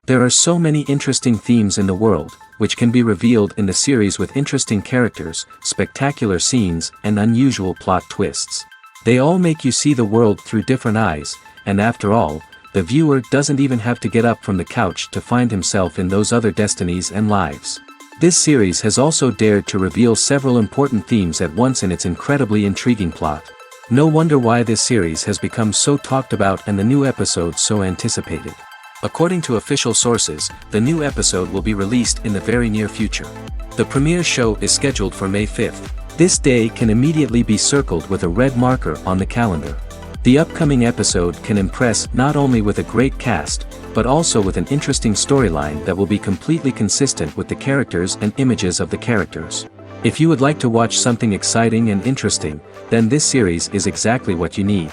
There are so many interesting themes in the world, which can be revealed in the series with interesting characters, spectacular scenes, and unusual plot twists. They all make you see the world through different eyes, and after all, the viewer doesn't even have to get up from the couch to find himself in those other destinies and lives. This series has also dared to reveal several important themes at once in its incredibly intriguing plot. No wonder why this series has become so talked about and the new episodes so anticipated. According to official sources, the new episode will be released in the very near future. The premiere show is scheduled for May 5th. This day can immediately be circled with a red marker on the calendar. The upcoming episode can impress not only with a great cast, but also with an interesting storyline that will be completely consistent with the characters and images of the characters. If you would like to watch something exciting and interesting, then this series is exactly what you need.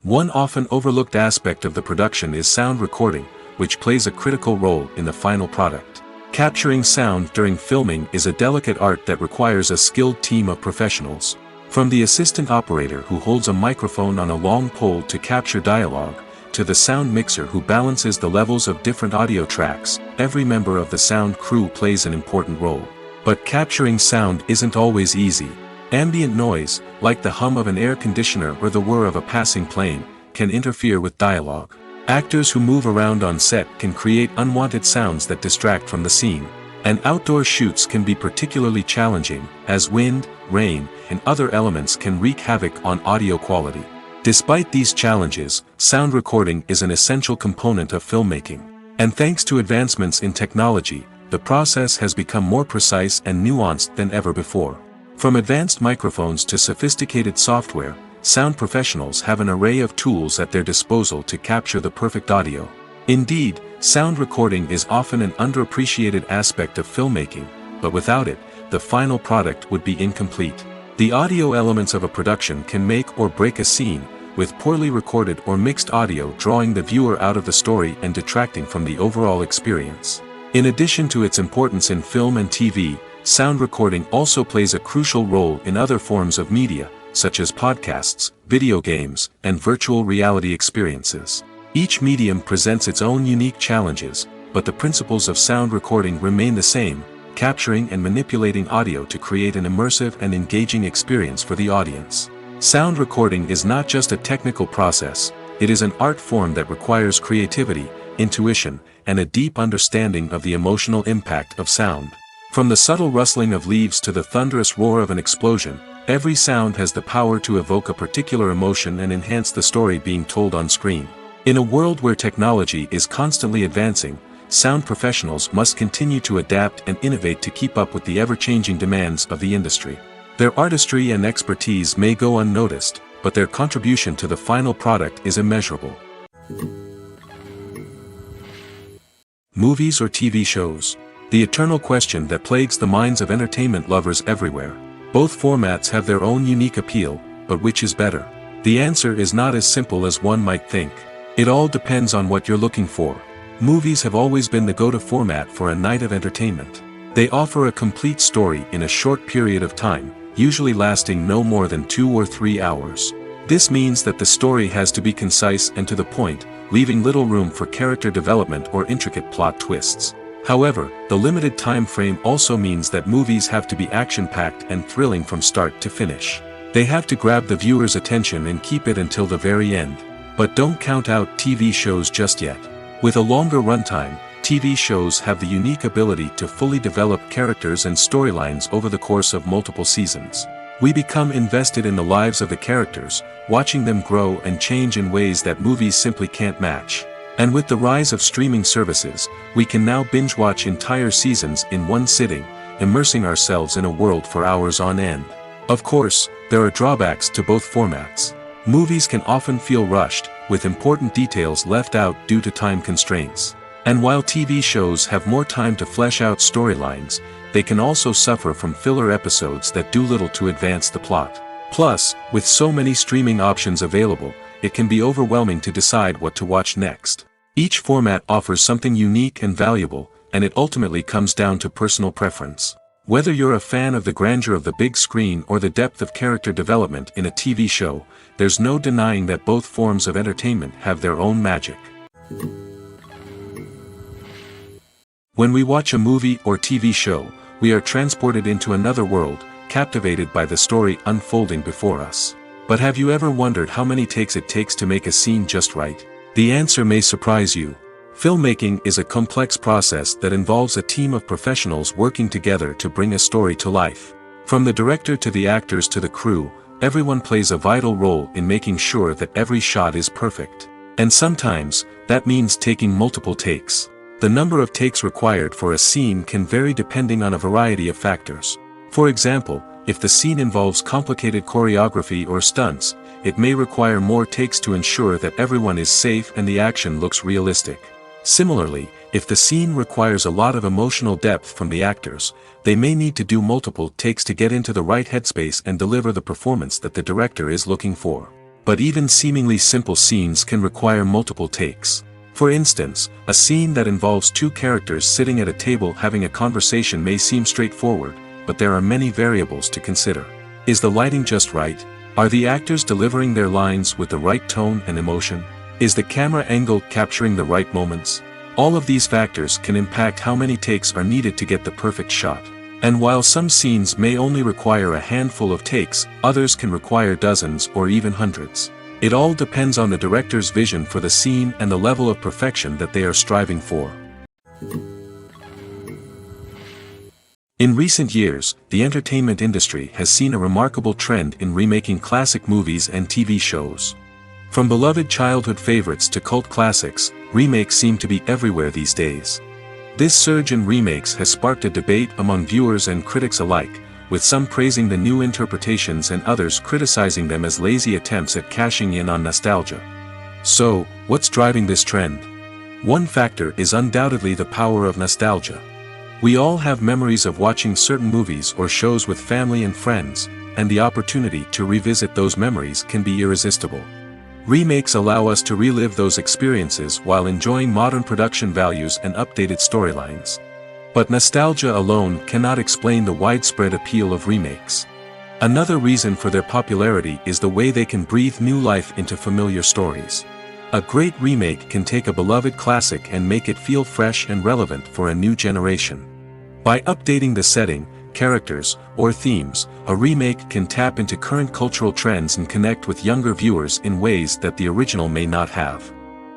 One often overlooked aspect of the production is sound recording, which plays a critical role in the final product. Capturing sound during filming is a delicate art that requires a skilled team of professionals. From the assistant operator who holds a microphone on a long pole to capture dialogue, to the sound mixer who balances the levels of different audio tracks, every member of the sound crew plays an important role. But capturing sound isn't always easy. Ambient noise, like the hum of an air conditioner or the whir of a passing plane, can interfere with dialogue. Actors who move around on set can create unwanted sounds that distract from the scene. And outdoor shoots can be particularly challenging, as wind, rain, and other elements can wreak havoc on audio quality. Despite these challenges, sound recording is an essential component of filmmaking. And thanks to advancements in technology, the process has become more precise and nuanced than ever before. From advanced microphones to sophisticated software, sound professionals have an array of tools at their disposal to capture the perfect audio. Indeed, sound recording is often an underappreciated aspect of filmmaking, but without it, the final product would be incomplete. The audio elements of a production can make or break a scene, with poorly recorded or mixed audio drawing the viewer out of the story and detracting from the overall experience. In addition to its importance in film and TV, sound recording also plays a crucial role in other forms of media, such as podcasts, video games, and virtual reality experiences. Each medium presents its own unique challenges, but the principles of sound recording remain the same, capturing and manipulating audio to create an immersive and engaging experience for the audience. Sound recording is not just a technical process, it is an art form that requires creativity, intuition, and a deep understanding of the emotional impact of sound. From the subtle rustling of leaves to the thunderous roar of an explosion, every sound has the power to evoke a particular emotion and enhance the story being told on screen. In a world where technology is constantly advancing, sound professionals must continue to adapt and innovate to keep up with the ever-changing demands of the industry. Their artistry and expertise may go unnoticed, but their contribution to the final product is immeasurable. Movies or TV shows? The eternal question that plagues the minds of entertainment lovers everywhere. Both formats have their own unique appeal, but which is better? The answer is not as simple as one might think. It all depends on what you're looking for. Movies have always been the go-to format for a night of entertainment. They offer a complete story in a short period of time, usually lasting no more than 2 or 3 hours. This means that the story has to be concise and to the point, leaving little room for character development or intricate plot twists. However, the limited time frame also means that movies have to be action-packed and thrilling from start to finish. They have to grab the viewer's attention and keep it until the very end. But don't count out TV shows just yet. With a longer runtime, TV shows have the unique ability to fully develop characters and storylines over the course of multiple seasons. We become invested in the lives of the characters, watching them grow and change in ways that movies simply can't match. And with the rise of streaming services, we can now binge-watch entire seasons in one sitting, immersing ourselves in a world for hours on end. Of course, there are drawbacks to both formats. Movies can often feel rushed, with important details left out due to time constraints. And while TV shows have more time to flesh out storylines, they can also suffer from filler episodes that do little to advance the plot. Plus, with so many streaming options available, it can be overwhelming to decide what to watch next. Each format offers something unique and valuable, and it ultimately comes down to personal preference. Whether you're a fan of the grandeur of the big screen or the depth of character development in a TV show, there's no denying that both forms of entertainment have their own magic. When we watch a movie or TV show, we are transported into another world, captivated by the story unfolding before us. But have you ever wondered how many takes it takes to make a scene just right? The answer may surprise you. Filmmaking is a complex process that involves a team of professionals working together to bring a story to life. From the director to the actors to the crew, everyone plays a vital role in making sure that every shot is perfect. And sometimes, that means taking multiple takes. The number of takes required for a scene can vary depending on a variety of factors. For example, if the scene involves complicated choreography or stunts, it may require more takes to ensure that everyone is safe and the action looks realistic. Similarly, if the scene requires a lot of emotional depth from the actors, they may need to do multiple takes to get into the right headspace and deliver the performance that the director is looking for. But even seemingly simple scenes can require multiple takes. For instance, a scene that involves two characters sitting at a table having a conversation may seem straightforward, but there are many variables to consider. Is the lighting just right? Are the actors delivering their lines with the right tone and emotion? Is the camera angle capturing the right moments? All of these factors can impact how many takes are needed to get the perfect shot. And while some scenes may only require a handful of takes, others can require dozens or even hundreds. It all depends on the director's vision for the scene and the level of perfection that they are striving for. In recent years, the entertainment industry has seen a remarkable trend in remaking classic movies and TV shows. From beloved childhood favorites to cult classics, remakes seem to be everywhere these days. This surge in remakes has sparked a debate among viewers and critics alike, with some praising the new interpretations and others criticizing them as lazy attempts at cashing in on nostalgia. So, what's driving this trend? One factor is undoubtedly the power of nostalgia. We all have memories of watching certain movies or shows with family and friends, and the opportunity to revisit those memories can be irresistible. Remakes allow us to relive those experiences while enjoying modern production values and updated storylines. But nostalgia alone cannot explain the widespread appeal of remakes. Another reason for their popularity is the way they can breathe new life into familiar stories. A great remake can take a beloved classic and make it feel fresh and relevant for a new generation. By updating the setting, characters, or themes, a remake can tap into current cultural trends and connect with younger viewers in ways that the original may not have.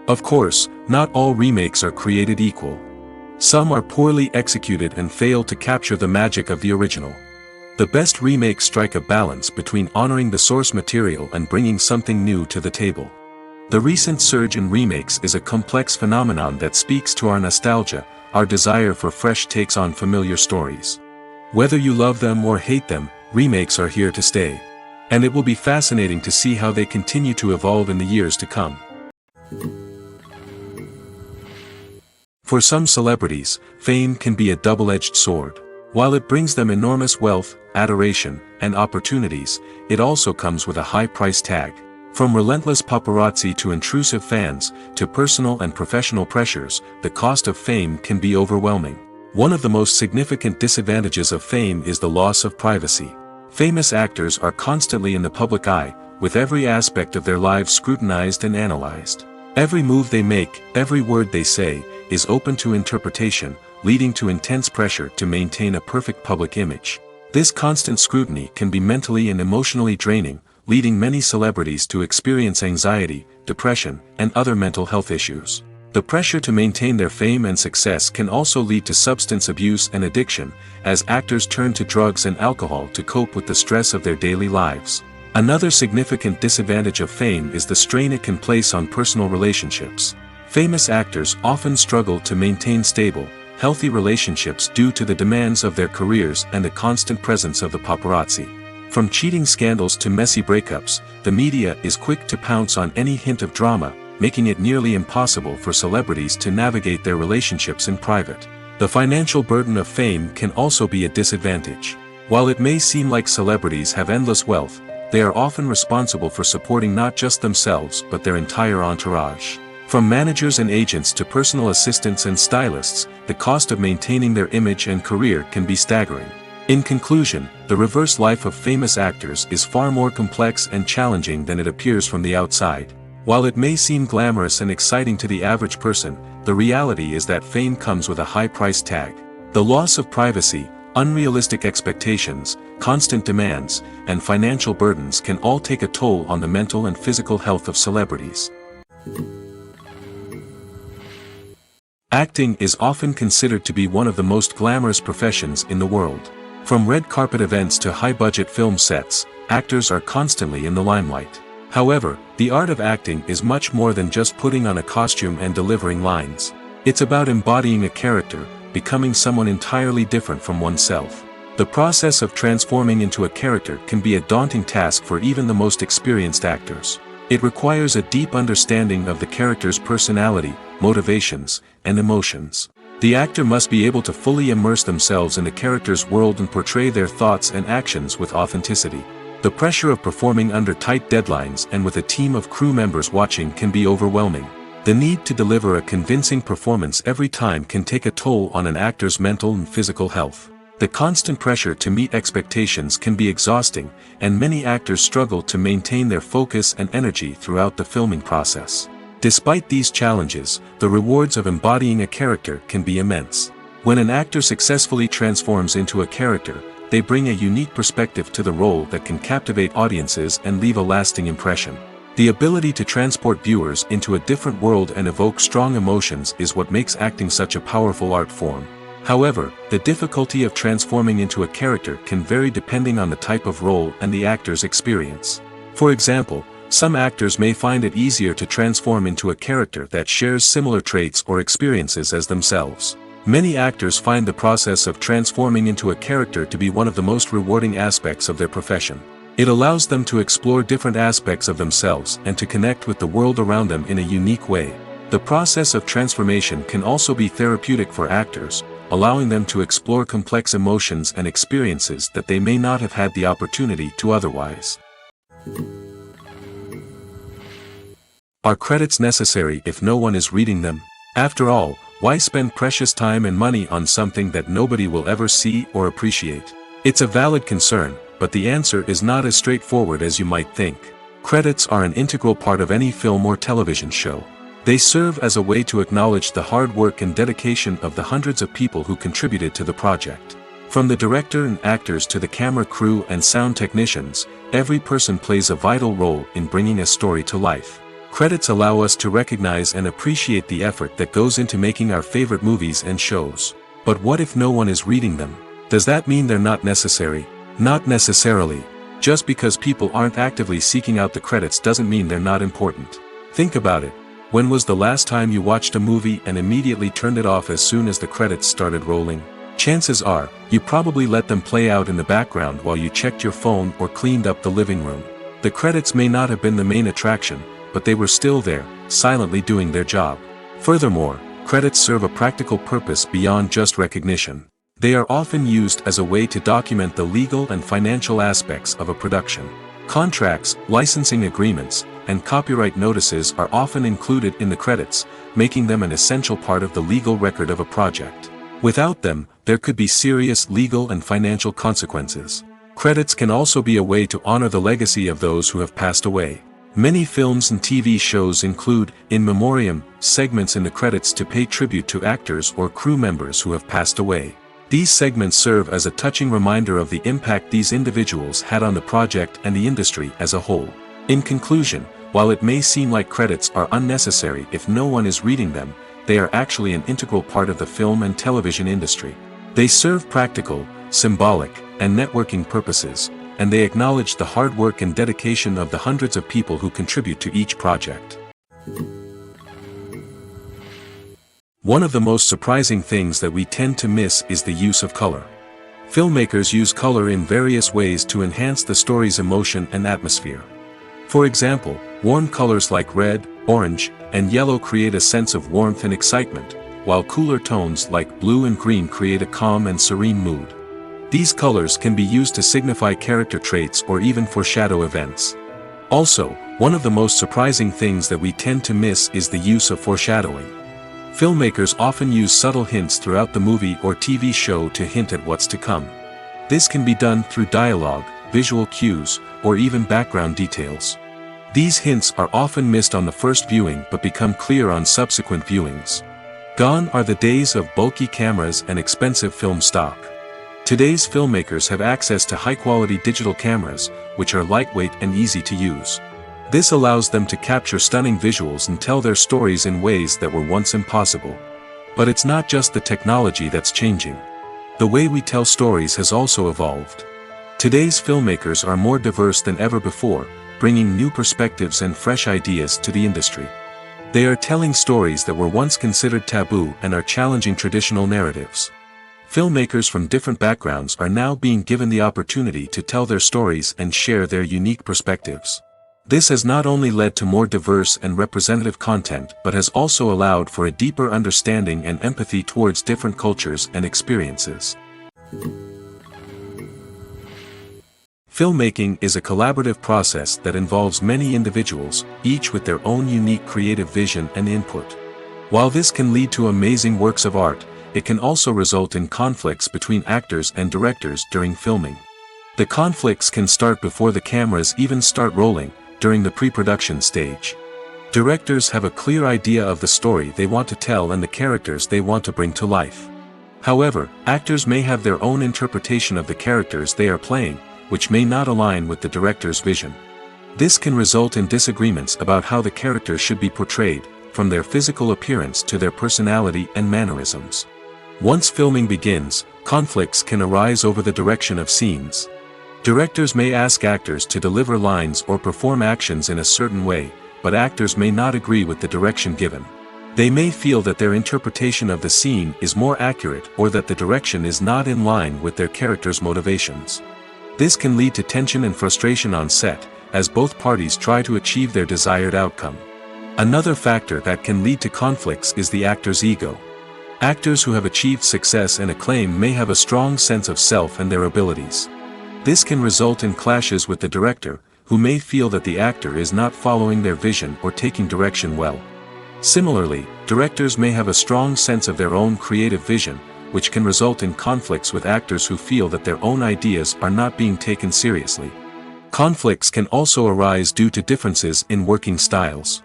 Of course, not all remakes are created equal. Some are poorly executed and fail to capture the magic of the original. The best remakes strike a balance between honoring the source material and bringing something new to the table. The recent surge in remakes is a complex phenomenon that speaks to our nostalgia, our desire for fresh takes on familiar stories. Whether you love them or hate them, remakes are here to stay. And it will be fascinating to see how they continue to evolve in the years to come. For some celebrities, fame can be a double-edged sword. While it brings them enormous wealth, adoration, and opportunities, it also comes with a high price tag. From relentless paparazzi to intrusive fans, to personal and professional pressures, the cost of fame can be overwhelming. One of the most significant disadvantages of fame is the loss of privacy. Famous actors are constantly in the public eye, with every aspect of their lives scrutinized and analyzed. Every move they make, every word they say, is open to interpretation, leading to intense pressure to maintain a perfect public image. This constant scrutiny can be mentally and emotionally draining, leading many celebrities to experience anxiety, depression, and other mental health issues. The pressure to maintain their fame and success can also lead to substance abuse and addiction, as actors turn to drugs and alcohol to cope with the stress of their daily lives. Another significant disadvantage of fame is the strain it can place on personal relationships. Famous actors often struggle to maintain stable, healthy relationships due to the demands of their careers and the constant presence of the paparazzi. From cheating scandals to messy breakups, the media is quick to pounce on any hint of drama, making it nearly impossible for celebrities to navigate their relationships in private. The financial burden of fame can also be a disadvantage. While it may seem like celebrities have endless wealth, they are often responsible for supporting not just themselves but their entire entourage. From managers and agents to personal assistants and stylists, the cost of maintaining their image and career can be staggering. In conclusion, the reverse life of famous actors is far more complex and challenging than it appears from the outside. While it may seem glamorous and exciting to the average person, the reality is that fame comes with a high price tag. The loss of privacy, unrealistic expectations, constant demands, and financial burdens can all take a toll on the mental and physical health of celebrities. Acting is often considered to be one of the most glamorous professions in the world. From red carpet events to high-budget film sets, actors are constantly in the limelight. However, the art of acting is much more than just putting on a costume and delivering lines. It's about embodying a character, becoming someone entirely different from oneself. The process of transforming into a character can be a daunting task for even the most experienced actors. It requires a deep understanding of the character's personality, motivations, and emotions. The actor must be able to fully immerse themselves in the character's world and portray their thoughts and actions with authenticity. The pressure of performing under tight deadlines and with a team of crew members watching can be overwhelming. The need to deliver a convincing performance every time can take a toll on an actor's mental and physical health. The constant pressure to meet expectations can be exhausting, and many actors struggle to maintain their focus and energy throughout the filming process. Despite these challenges, the rewards of embodying a character can be immense. When an actor successfully transforms into a character, they bring a unique perspective to the role that can captivate audiences and leave a lasting impression. The ability to transport viewers into a different world and evoke strong emotions is what makes acting such a powerful art form. However, the difficulty of transforming into a character can vary depending on the type of role and the actor's experience. For example, some actors may find it easier to transform into a character that shares similar traits or experiences as themselves. Many actors find the process of transforming into a character to be one of the most rewarding aspects of their profession. It allows them to explore different aspects of themselves and to connect with the world around them in a unique way. The process of transformation can also be therapeutic for actors, allowing them to explore complex emotions and experiences that they may not have had the opportunity to otherwise. Are credits necessary if no one is reading them? After all, why spend precious time and money on something that nobody will ever see or appreciate? It's a valid concern, but the answer is not as straightforward as you might think. Credits are an integral part of any film or television show. They serve as a way to acknowledge the hard work and dedication of the hundreds of people who contributed to the project. From the director and actors to the camera crew and sound technicians, every person plays a vital role in bringing a story to life. Credits allow us to recognize and appreciate the effort that goes into making our favorite movies and shows. But what if no one is reading them? Does that mean they're not necessary? Not necessarily. Just because people aren't actively seeking out the credits doesn't mean they're not important. Think about it. When was the last time you watched a movie and immediately turned it off as soon as the credits started rolling? Chances are, you probably let them play out in the background while you checked your phone or cleaned up the living room. The credits may not have been the main attraction, but they were still there, silently doing their job. Furthermore, credits serve a practical purpose beyond just recognition. They are often used as a way to document the legal and financial aspects of a production. Contracts, licensing agreements, and copyright notices are often included in the credits, making them an essential part of the legal record of a project. Without them, there could be serious legal and financial consequences. Credits can also be a way to honor the legacy of those who have passed away. Many films and TV shows include, in memoriam, segments in the credits to pay tribute to actors or crew members who have passed away. These segments serve as a touching reminder of the impact these individuals had on the project and the industry as a whole. In conclusion, while it may seem like credits are unnecessary if no one is reading them, they are actually an integral part of the film and television industry. They serve practical, symbolic, and networking purposes, and they acknowledge the hard work and dedication of the hundreds of people who contribute to each project. One of the most surprising things that we tend to miss is the use of color. Filmmakers use color in various ways to enhance the story's emotion and atmosphere. For example, warm colors like red, orange, and yellow create a sense of warmth and excitement, while cooler tones like blue and green create a calm and serene mood. These colors can be used to signify character traits or even foreshadow events. Also, one of the most surprising things that we tend to miss is the use of foreshadowing. Filmmakers often use subtle hints throughout the movie or TV show to hint at what's to come. This can be done through dialogue, visual cues, or even background details. These hints are often missed on the first viewing but become clear on subsequent viewings. Gone are the days of bulky cameras and expensive film stock. Today's filmmakers have access to high-quality digital cameras, which are lightweight and easy to use. This allows them to capture stunning visuals and tell their stories in ways that were once impossible. But it's not just the technology that's changing. The way we tell stories has also evolved. Today's filmmakers are more diverse than ever before, bringing new perspectives and fresh ideas to the industry. They are telling stories that were once considered taboo and are challenging traditional narratives. Filmmakers from different backgrounds are now being given the opportunity to tell their stories and share their unique perspectives. This has not only led to more diverse and representative content but has also allowed for a deeper understanding and empathy towards different cultures and experiences. Filmmaking is a collaborative process that involves many individuals, each with their own unique creative vision and input. While this can lead to amazing works of art, it can also result in conflicts between actors and directors during filming. The conflicts can start before the cameras even start rolling, during the pre-production stage. Directors have a clear idea of the story they want to tell and the characters they want to bring to life. However, actors may have their own interpretation of the characters they are playing, which may not align with the director's vision. This can result in disagreements about how the characters should be portrayed, from their physical appearance to their personality and mannerisms. Once filming begins, conflicts can arise over the direction of scenes. Directors may ask actors to deliver lines or perform actions in a certain way, but actors may not agree with the direction given. They may feel that their interpretation of the scene is more accurate or that the direction is not in line with their character's motivations. This can lead to tension and frustration on set, as both parties try to achieve their desired outcome. Another factor that can lead to conflicts is the actor's ego. Actors who have achieved success and acclaim may have a strong sense of self and their abilities. This can result in clashes with the director, who may feel that the actor is not following their vision or taking direction well. Similarly, directors may have a strong sense of their own creative vision, which can result in conflicts with actors who feel that their own ideas are not being taken seriously. Conflicts can also arise due to differences in working styles.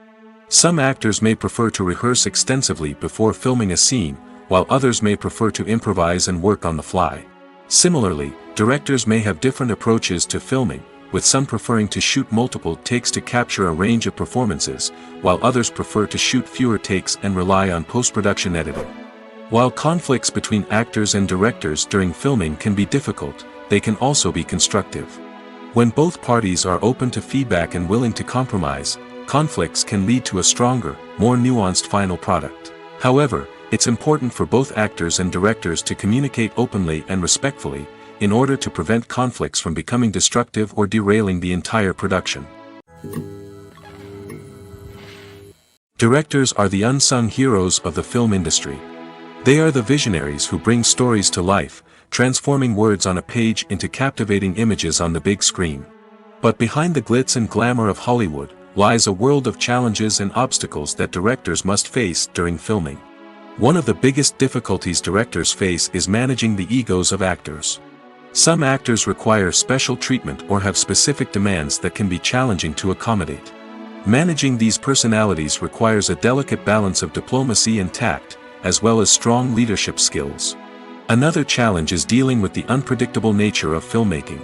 Some actors may prefer to rehearse extensively before filming a scene, while others may prefer to improvise and work on the fly. Similarly, directors may have different approaches to filming, with some preferring to shoot multiple takes to capture a range of performances, while others prefer to shoot fewer takes and rely on post-production editing. While conflicts between actors and directors during filming can be difficult, they can also be constructive. When both parties are open to feedback and willing to compromise, conflicts can lead to a stronger, more nuanced final product. However, it's important for both actors and directors to communicate openly and respectfully, in order to prevent conflicts from becoming destructive or derailing the entire production. Directors are the unsung heroes of the film industry. They are the visionaries who bring stories to life, transforming words on a page into captivating images on the big screen. But behind the glitz and glamour of Hollywood, lies a world of challenges and obstacles that directors must face during filming. One of the biggest difficulties directors face is managing the egos of actors. Some actors require special treatment or have specific demands that can be challenging to accommodate. Managing these personalities requires a delicate balance of diplomacy and tact, as well as strong leadership skills. Another challenge is dealing with the unpredictable nature of filmmaking.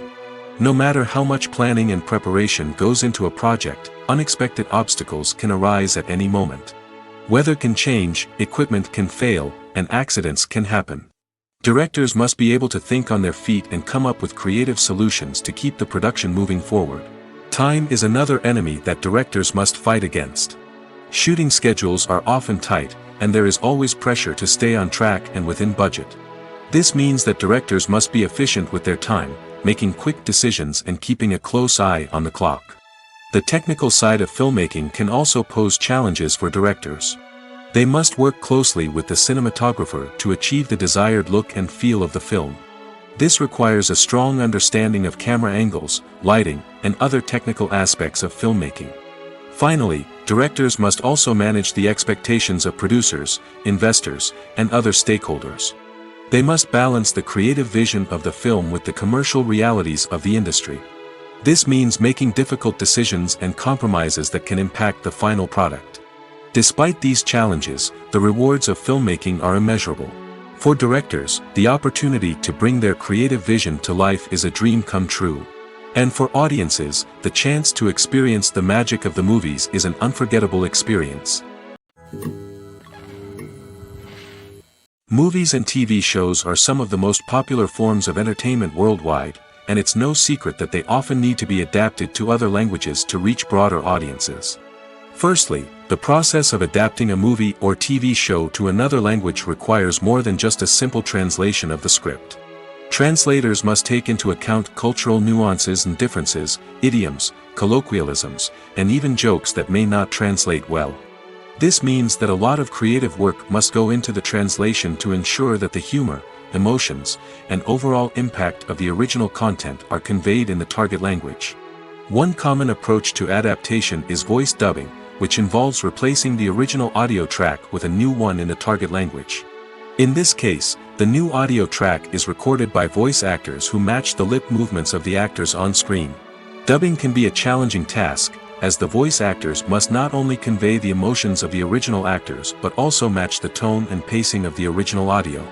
No matter how much planning and preparation goes into a project, unexpected obstacles can arise at any moment. Weather can change, equipment can fail, and accidents can happen. Directors must be able to think on their feet and come up with creative solutions to keep the production moving forward. Time is another enemy that directors must fight against. Shooting schedules are often tight, and there is always pressure to stay on track and within budget. This means that directors must be efficient with their time, making quick decisions and keeping a close eye on the clock. The technical side of filmmaking can also pose challenges for directors. They must work closely with the cinematographer to achieve the desired look and feel of the film. This requires a strong understanding of camera angles, lighting, and other technical aspects of filmmaking. Finally, directors must also manage the expectations of producers, investors, and other stakeholders. They must balance the creative vision of the film with the commercial realities of the industry. This means making difficult decisions and compromises that can impact the final product. Despite these challenges, the rewards of filmmaking are immeasurable. For directors, the opportunity to bring their creative vision to life is a dream come true. And for audiences, the chance to experience the magic of the movies is an unforgettable experience. Movies and TV shows are some of the most popular forms of entertainment worldwide, and it's no secret that they often need to be adapted to other languages to reach broader audiences. Firstly, the process of adapting a movie or TV show to another language requires more than just a simple translation of the script. Translators must take into account cultural nuances and differences, idioms, colloquialisms, and even jokes that may not translate well. This means that a lot of creative work must go into the translation to ensure that the humor, emotions, and overall impact of the original content are conveyed in the target language. One common approach to adaptation is voice dubbing, which involves replacing the original audio track with a new one in the target language. In this case, the new audio track is recorded by voice actors who match the lip movements of the actors on screen. Dubbing can be a challenging task, as the voice actors must not only convey the emotions of the original actors but also match the tone and pacing of the original audio.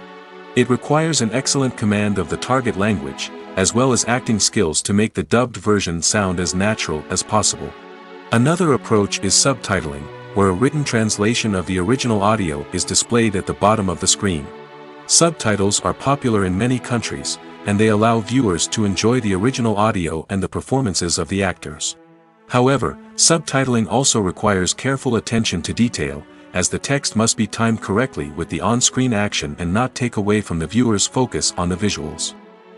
It requires an excellent command of the target language, as well as acting skills to make the dubbed version sound as natural as possible. Another approach is subtitling, where a written translation of the original audio is displayed at the bottom of the screen. Subtitles are popular in many countries, and they allow viewers to enjoy the original audio and the performances of the actors. However, subtitling also requires careful attention to detail, as the text must be timed correctly with the on-screen action and not take away from the viewer's focus on the visuals.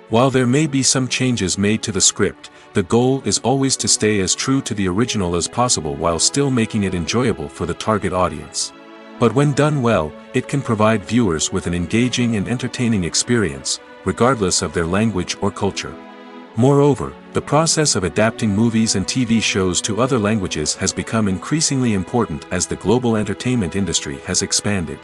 While there may be some changes made to the script, the goal is always to stay as true to the original as possible while still making it enjoyable for the target audience. But when done well, it can provide viewers with an engaging and entertaining experience, regardless of their language or culture. Moreover, the process of adapting movies and TV shows to other languages has become increasingly important as the global entertainment industry has expanded.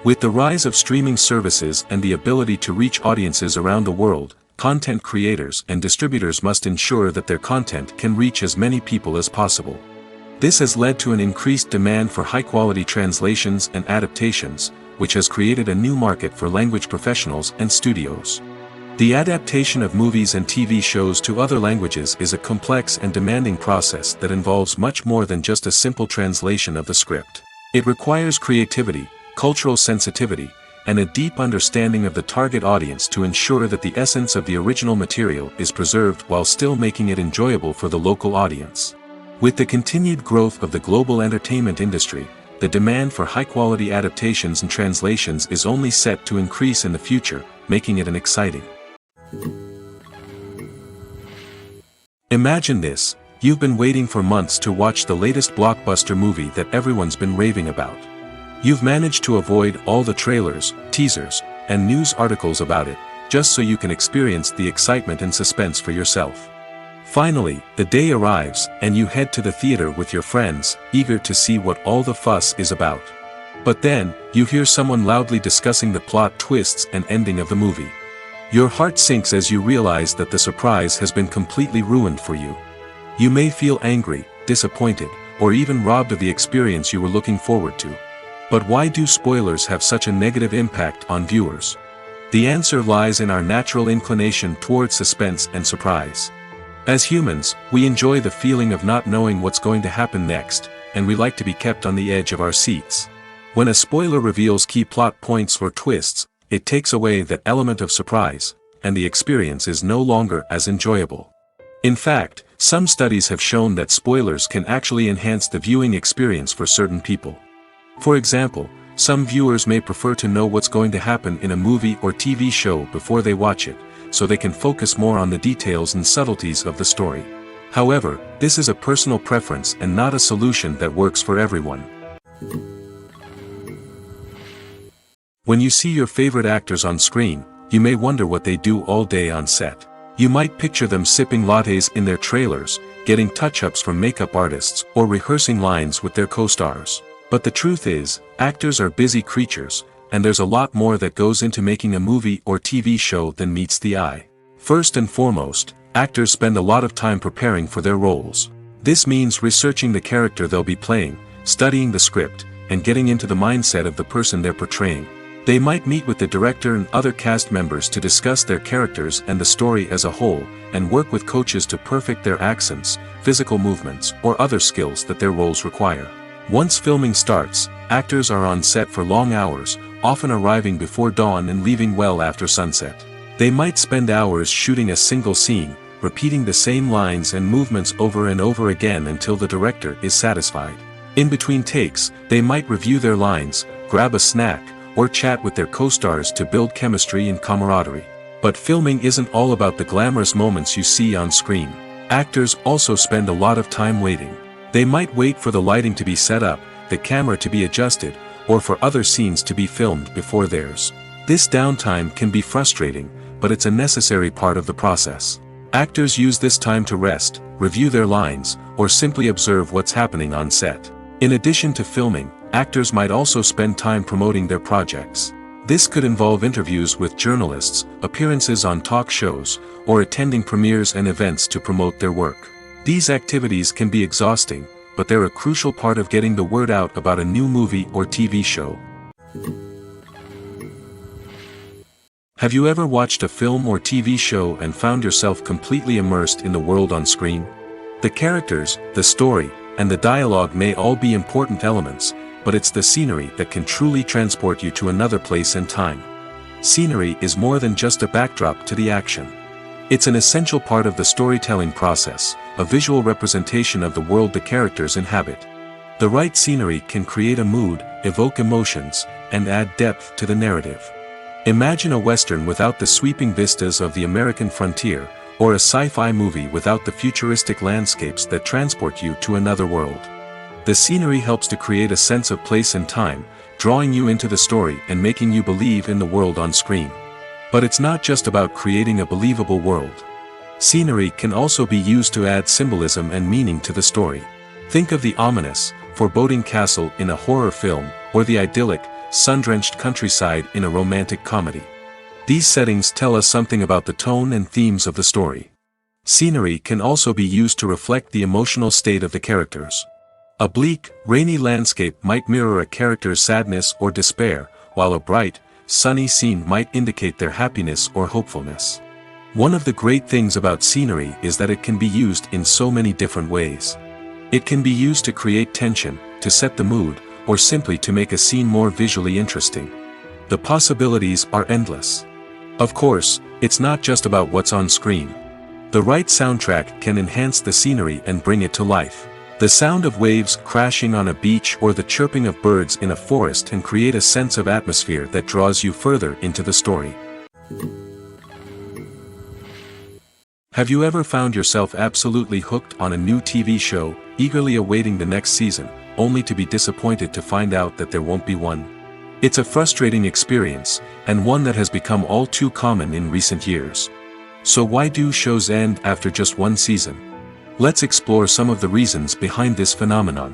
With the rise of streaming services and the ability to reach audiences around the world, content creators and distributors must ensure that their content can reach as many people as possible. This has led to an increased demand for high-quality translations and adaptations, which has created a new market for language professionals and studios. The adaptation of movies and TV shows to other languages is a complex and demanding process that involves much more than just a simple translation of the script. It requires creativity, cultural sensitivity, and a deep understanding of the target audience to ensure that the essence of the original material is preserved while still making it enjoyable for the local audience. With the continued growth of the global entertainment industry, the demand for high-quality adaptations and translations is only set to increase in the future, making it an exciting. Imagine this: you've been waiting for months to watch the latest blockbuster movie that everyone's been raving about. You've managed to avoid all the trailers, teasers, and news articles about it, just so you can experience the excitement and suspense for yourself. Finally, the day arrives, and you head to the theater with your friends, eager to see what all the fuss is about. But then, you hear someone loudly discussing the plot twists and ending of the movie. Your heart sinks as you realize that the surprise has been completely ruined for you. You may feel angry, disappointed, or even robbed of the experience you were looking forward to. But why do spoilers have such a negative impact on viewers? The answer lies in our natural inclination toward suspense and surprise. As humans, we enjoy the feeling of not knowing what's going to happen next, and we like to be kept on the edge of our seats. When a spoiler reveals key plot points or twists, it takes away that element of surprise, and the experience is no longer as enjoyable. In fact, some studies have shown that spoilers can actually enhance the viewing experience for certain people. For example, some viewers may prefer to know what's going to happen in a movie or TV show before they watch it, so they can focus more on the details and subtleties of the story. However, this is a personal preference and not a solution that works for everyone. When you see your favorite actors on screen, you may wonder what they do all day on set. You might picture them sipping lattes in their trailers, getting touch-ups from makeup artists, or rehearsing lines with their co-stars. But the truth is, actors are busy creatures, and there's a lot more that goes into making a movie or TV show than meets the eye. First and foremost, actors spend a lot of time preparing for their roles. This means researching the character they'll be playing, studying the script, and getting into the mindset of the person they're portraying. They might meet with the director and other cast members to discuss their characters and the story as a whole, and work with coaches to perfect their accents, physical movements, or other skills that their roles require. Once filming starts, actors are on set for long hours, often arriving before dawn and leaving well after sunset. They might spend hours shooting a single scene, repeating the same lines and movements over and over again until the director is satisfied. In between takes, they might review their lines, grab a snack, or chat with their co-stars to build chemistry and camaraderie. But filming isn't all about the glamorous moments you see on screen. Actors also spend a lot of time waiting. They might wait for the lighting to be set up, the camera to be adjusted, or for other scenes to be filmed before theirs. This downtime can be frustrating, but it's a necessary part of the process. Actors use this time to rest, review their lines, or simply observe what's happening on set. In addition to filming, actors might also spend time promoting their projects. This could involve interviews with journalists, appearances on talk shows, or attending premieres and events to promote their work. These activities can be exhausting, but they're a crucial part of getting the word out about a new movie or TV show. Have you ever watched a film or TV show and found yourself completely immersed in the world on screen? The characters, the story, and the dialogue may all be important elements, but it's the scenery that can truly transport you to another place and time. Scenery is more than just a backdrop to the action. It's an essential part of the storytelling process, a visual representation of the world the characters inhabit. The right scenery can create a mood, evoke emotions, and add depth to the narrative. Imagine a Western without the sweeping vistas of the American frontier, or a sci-fi movie without the futuristic landscapes that transport you to another world. The scenery helps to create a sense of place and time, drawing you into the story and making you believe in the world on screen. But it's not just about creating a believable world. Scenery can also be used to add symbolism and meaning to the story. Think of the ominous, foreboding castle in a horror film, or the idyllic, sun-drenched countryside in a romantic comedy. These settings tell us something about the tone and themes of the story. Scenery can also be used to reflect the emotional state of the characters. A bleak, rainy landscape might mirror a character's sadness or despair, while a bright, sunny scene might indicate their happiness or hopefulness. One of the great things about scenery is that it can be used in so many different ways. It can be used to create tension, to set the mood, or simply to make a scene more visually interesting. The possibilities are endless. Of course, it's not just about what's on screen. The right soundtrack can enhance the scenery and bring it to life. The sound of waves crashing on a beach or the chirping of birds in a forest can create a sense of atmosphere that draws you further into the story. Have you ever found yourself absolutely hooked on a new TV show, eagerly awaiting the next season, only to be disappointed to find out that there won't be one? It's a frustrating experience, and one that has become all too common in recent years. So why do shows end after just one season? Let's explore some of the reasons behind this phenomenon.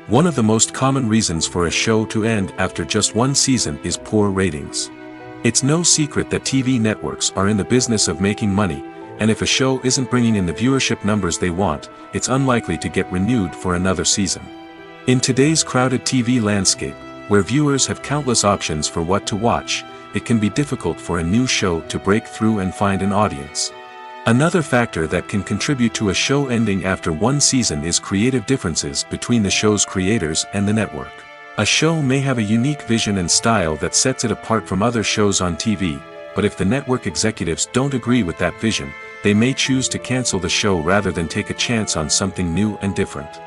One of the most common reasons for a show to end after just one season is poor ratings. It's no secret that TV networks are in the business of making money, and if a show isn't bringing in the viewership numbers they want, it's unlikely to get renewed for another season. In today's crowded TV landscape, where viewers have countless options for what to watch, it can be difficult for a new show to break through and find an audience. Another factor that can contribute to a show ending after one season is creative differences between the show's creators and the network. A show may have a unique vision and style that sets it apart from other shows on TV, but if the network executives don't agree with that vision, they may choose to cancel the show rather than take a chance on something new and different.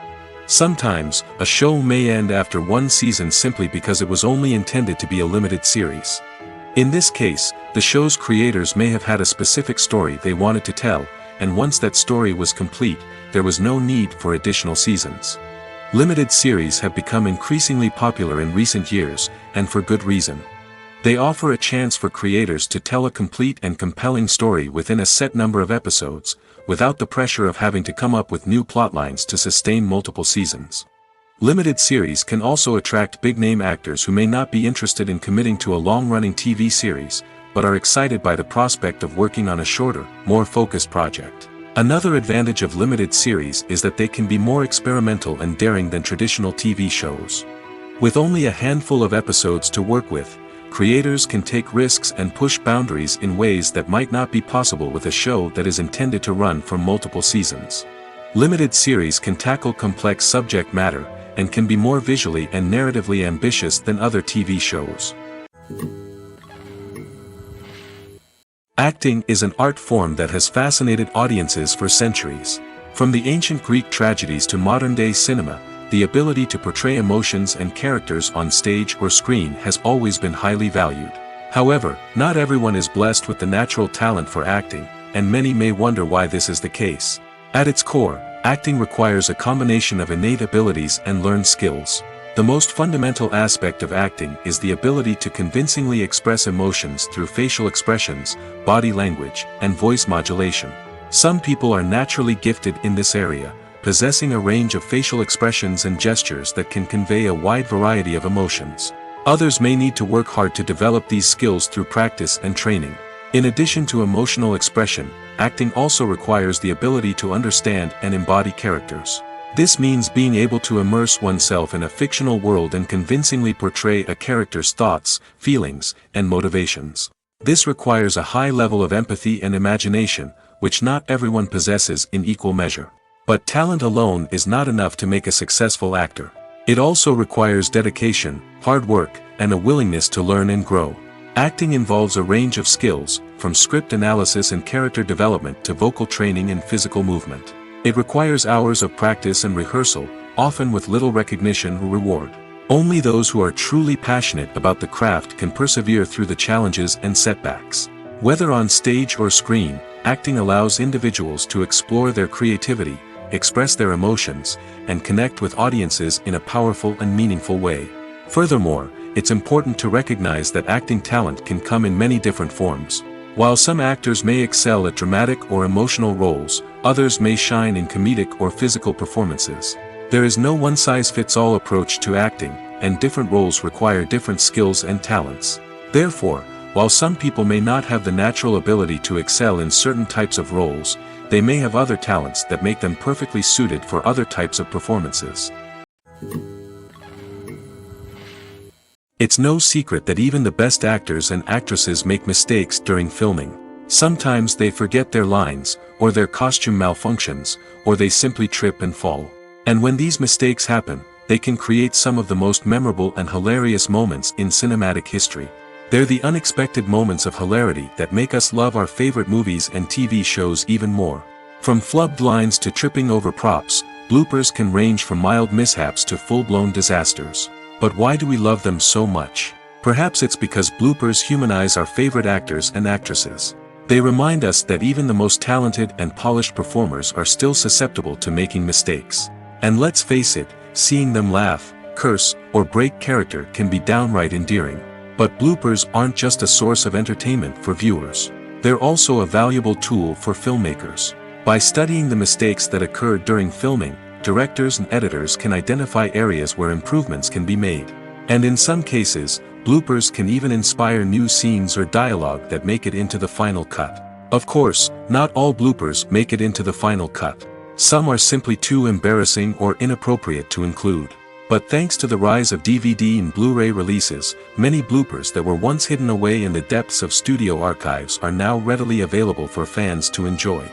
Sometimes, a show may end after one season simply because it was only intended to be a limited series. In this case, the show's creators may have had a specific story they wanted to tell, and once that story was complete, there was no need for additional seasons. Limited series have become increasingly popular in recent years, and for good reason. They offer a chance for creators to tell a complete and compelling story within a set number of episodes, without the pressure of having to come up with new plotlines to sustain multiple seasons. Limited series can also attract big-name actors who may not be interested in committing to a long-running TV series, but are excited by the prospect of working on a shorter, more focused project. Another advantage of limited series is that they can be more experimental and daring than traditional TV shows. With only a handful of episodes to work with, creators can take risks and push boundaries in ways that might not be possible with a show that is intended to run for multiple seasons. Limited series can tackle complex subject matter, and can be more visually and narratively ambitious than other TV shows. Acting is an art form that has fascinated audiences for centuries. From the ancient Greek tragedies to modern-day cinema, the ability to portray emotions and characters on stage or screen has always been highly valued. However, not everyone is blessed with the natural talent for acting, and many may wonder why this is the case. At its core, acting requires a combination of innate abilities and learned skills. The most fundamental aspect of acting is the ability to convincingly express emotions through facial expressions, body language, and voice modulation. Some people are naturally gifted in this area, possessing a range of facial expressions and gestures that can convey a wide variety of emotions. Others may need to work hard to develop these skills through practice and training. In addition to emotional expression, acting also requires the ability to understand and embody characters. This means being able to immerse oneself in a fictional world and convincingly portray a character's thoughts, feelings, and motivations. This requires a high level of empathy and imagination, which not everyone possesses in equal measure. But talent alone is not enough to make a successful actor. It also requires dedication, hard work, and a willingness to learn and grow. Acting involves a range of skills, from script analysis and character development to vocal training and physical movement. It requires hours of practice and rehearsal, often with little recognition or reward. Only those who are truly passionate about the craft can persevere through the challenges and setbacks. Whether on stage or screen, acting allows individuals to explore their creativity, express their emotions, and connect with audiences in a powerful and meaningful way. Furthermore, it's important to recognize that acting talent can come in many different forms. While some actors may excel at dramatic or emotional roles, others may shine in comedic or physical performances. There is no one-size-fits-all approach to acting, and different roles require different skills and talents. Therefore, while some people may not have the natural ability to excel in certain types of roles, they may have other talents that make them perfectly suited for other types of performances. It's no secret that even the best actors and actresses make mistakes during filming. Sometimes they forget their lines, or their costume malfunctions, or they simply trip and fall. And when these mistakes happen, they can create some of the most memorable and hilarious moments in cinematic history. They're the unexpected moments of hilarity that make us love our favorite movies and TV shows even more. From flubbed lines to tripping over props, bloopers can range from mild mishaps to full-blown disasters. But why do we love them so much? Perhaps it's because bloopers humanize our favorite actors and actresses. They remind us that even the most talented and polished performers are still susceptible to making mistakes. And let's face it, seeing them laugh, curse, or break character can be downright endearing. But bloopers aren't just a source of entertainment for viewers. They're also a valuable tool for filmmakers. By studying the mistakes that occur during filming, directors and editors can identify areas where improvements can be made. And in some cases, bloopers can even inspire new scenes or dialogue that make it into the final cut. Of course, not all bloopers make it into the final cut. Some are simply too embarrassing or inappropriate to include. But thanks to the rise of DVD and Blu-ray releases, many bloopers that were once hidden away in the depths of studio archives are now readily available for fans to enjoy.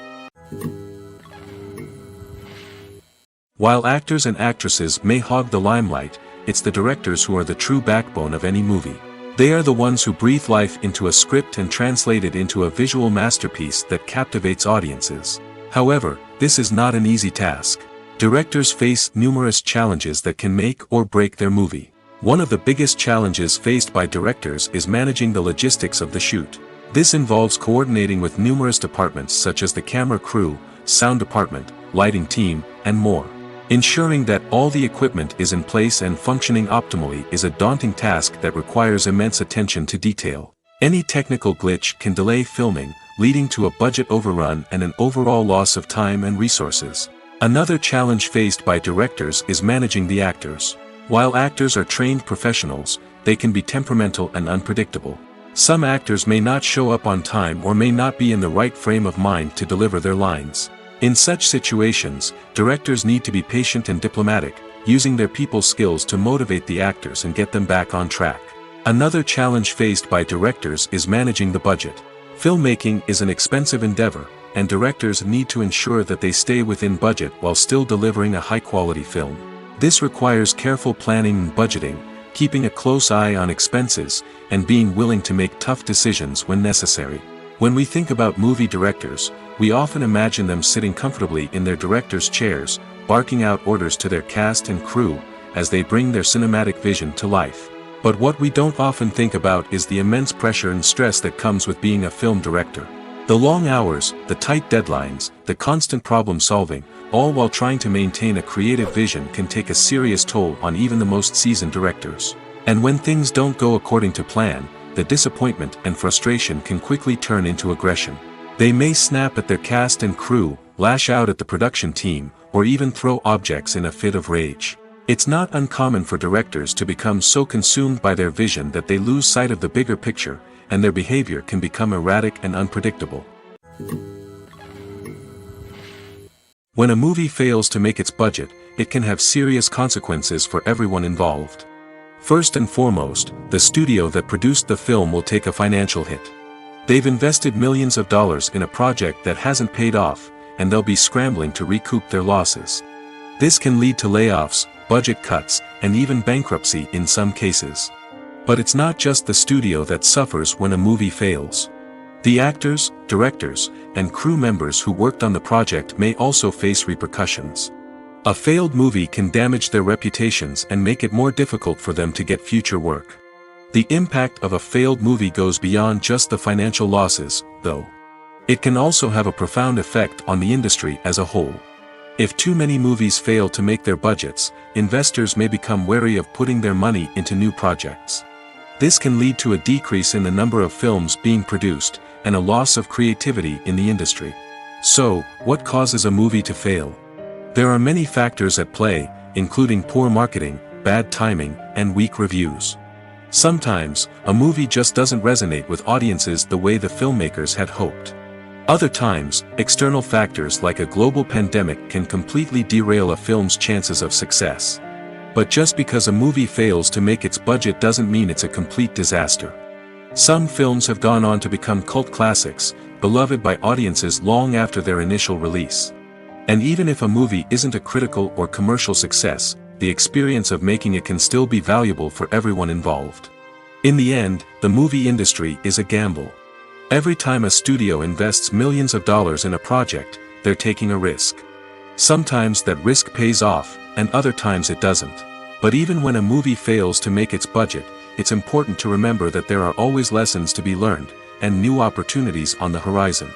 While actors and actresses may hog the limelight, it's the directors who are the true backbone of any movie. They are the ones who breathe life into a script and translate it into a visual masterpiece that captivates audiences. However, this is not an easy task. Directors face numerous challenges that can make or break their movie. One of the biggest challenges faced by directors is managing the logistics of the shoot. This involves coordinating with numerous departments such as the camera crew, sound department, lighting team, and more. Ensuring that all the equipment is in place and functioning optimally is a daunting task that requires immense attention to detail. Any technical glitch can delay filming, leading to a budget overrun and an overall loss of time and resources. Another challenge faced by directors is managing the actors. While actors are trained professionals, they can be temperamental and unpredictable. Some actors may not show up on time or may not be in the right frame of mind to deliver their lines. In such situations, directors need to be patient and diplomatic, using their people skills to motivate the actors and get them back on track. Another challenge faced by directors is managing the budget. Filmmaking is an expensive endeavor, and directors need to ensure that they stay within budget while still delivering a high-quality film. This requires careful planning and budgeting, keeping a close eye on expenses, and being willing to make tough decisions when necessary. When we think about movie directors, we often imagine them sitting comfortably in their director's chairs, barking out orders to their cast and crew, as they bring their cinematic vision to life. But what we don't often think about is the immense pressure and stress that comes with being a film director. The long hours, the tight deadlines, the constant problem solving, all while trying to maintain a creative vision can take a serious toll on even the most seasoned directors. And when things don't go according to plan, the disappointment and frustration can quickly turn into aggression. They may snap at their cast and crew, lash out at the production team, or even throw objects in a fit of rage. It's not uncommon for directors to become so consumed by their vision that they lose sight of the bigger picture, and their behavior can become erratic and unpredictable. When a movie fails to make its budget, it can have serious consequences for everyone involved. First and foremost, the studio that produced the film will take a financial hit. They've invested millions of dollars in a project that hasn't paid off, and they'll be scrambling to recoup their losses. This can lead to layoffs, budget cuts, and even bankruptcy in some cases. But it's not just the studio that suffers when a movie fails. The actors, directors, and crew members who worked on the project may also face repercussions. A failed movie can damage their reputations and make it more difficult for them to get future work. The impact of a failed movie goes beyond just the financial losses, though. It can also have a profound effect on the industry as a whole. If too many movies fail to make their budgets, investors may become wary of putting their money into new projects. This can lead to a decrease in the number of films being produced, and a loss of creativity in the industry. So, what causes a movie to fail? There are many factors at play, including poor marketing, bad timing, and weak reviews. Sometimes, a movie just doesn't resonate with audiences the way the filmmakers had hoped. Other times, external factors like a global pandemic can completely derail a film's chances of success. But just because a movie fails to make its budget doesn't mean it's a complete disaster. Some films have gone on to become cult classics, beloved by audiences long after their initial release. And even if a movie isn't a critical or commercial success, the experience of making it can still be valuable for everyone involved. In the end, the movie industry is a gamble. Every time a studio invests millions of dollars in a project, they're taking a risk. Sometimes that risk pays off, and other times it doesn't. But even when a movie fails to make its budget, it's important to remember that there are always lessons to be learned, and new opportunities on the horizon.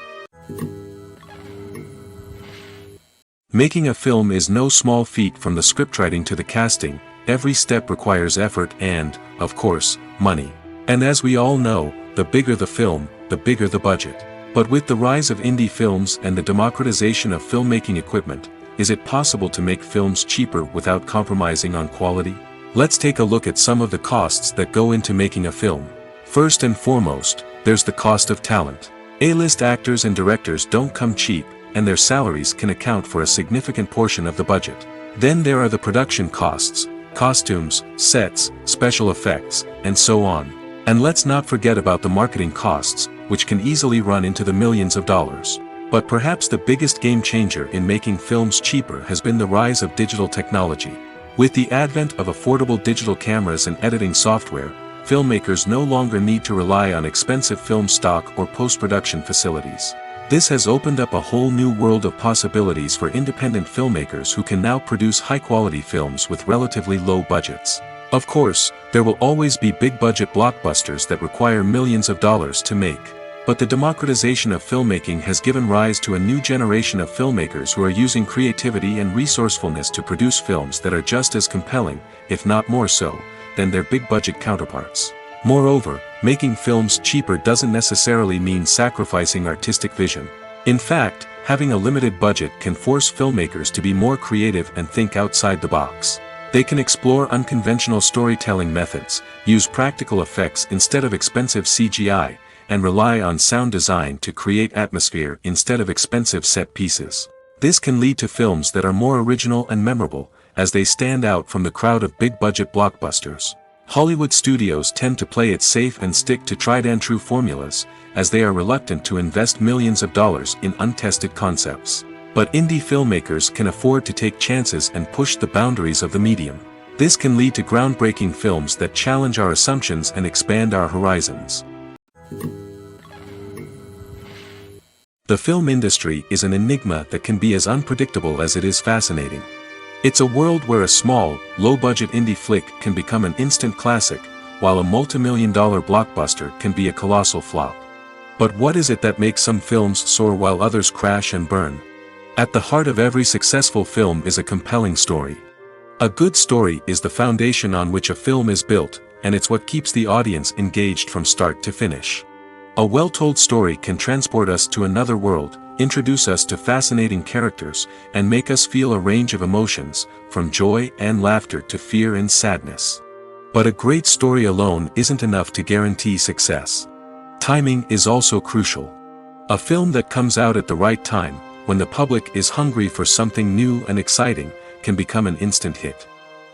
Making a film is no small feat. From the scriptwriting to the casting, every step requires effort and, of course, money. And as we all know, the bigger the film, the bigger the budget. But with the rise of indie films and the democratization of filmmaking equipment, is it possible to make films cheaper without compromising on quality? Let's take a look at some of the costs that go into making a film. First and foremost, there's the cost of talent. A-list actors and directors don't come cheap, and their salaries can account for a significant portion of the budget. Then there are the production costs, costumes, sets, special effects, and so on. And let's not forget about the marketing costs, which can easily run into the millions of dollars. But perhaps the biggest game changer in making films cheaper has been the rise of digital technology. With the advent of affordable digital cameras and editing software, filmmakers no longer need to rely on expensive film stock or post-production facilities. This has opened up a whole new world of possibilities for independent filmmakers who can now produce high-quality films with relatively low budgets. Of course, there will always be big-budget blockbusters that require millions of dollars to make. But the democratization of filmmaking has given rise to a new generation of filmmakers who are using creativity and resourcefulness to produce films that are just as compelling, if not more so, than their big-budget counterparts. Moreover, making films cheaper doesn't necessarily mean sacrificing artistic vision. In fact, having a limited budget can force filmmakers to be more creative and think outside the box. They can explore unconventional storytelling methods, use practical effects instead of expensive CGI, and rely on sound design to create atmosphere instead of expensive set pieces. This can lead to films that are more original and memorable, as they stand out from the crowd of big-budget blockbusters. Hollywood studios tend to play it safe and stick to tried-and-true formulas, as they are reluctant to invest millions of dollars in untested concepts. But indie filmmakers can afford to take chances and push the boundaries of the medium. This can lead to groundbreaking films that challenge our assumptions and expand our horizons. The film industry is an enigma that can be as unpredictable as it is fascinating. It's a world where a small, low-budget indie flick can become an instant classic, while a multi-million-dollar blockbuster can be a colossal flop. But what is it that makes some films soar while others crash and burn? At the heart of every successful film is a compelling story. A good story is the foundation on which a film is built, and it's what keeps the audience engaged from start to finish. A well-told story can transport us to another world, introduce us to fascinating characters, and make us feel a range of emotions, from joy and laughter to fear and sadness. But a great story alone isn't enough to guarantee success. Timing is also crucial. A film that comes out at the right time, when the public is hungry for something new and exciting, can become an instant hit.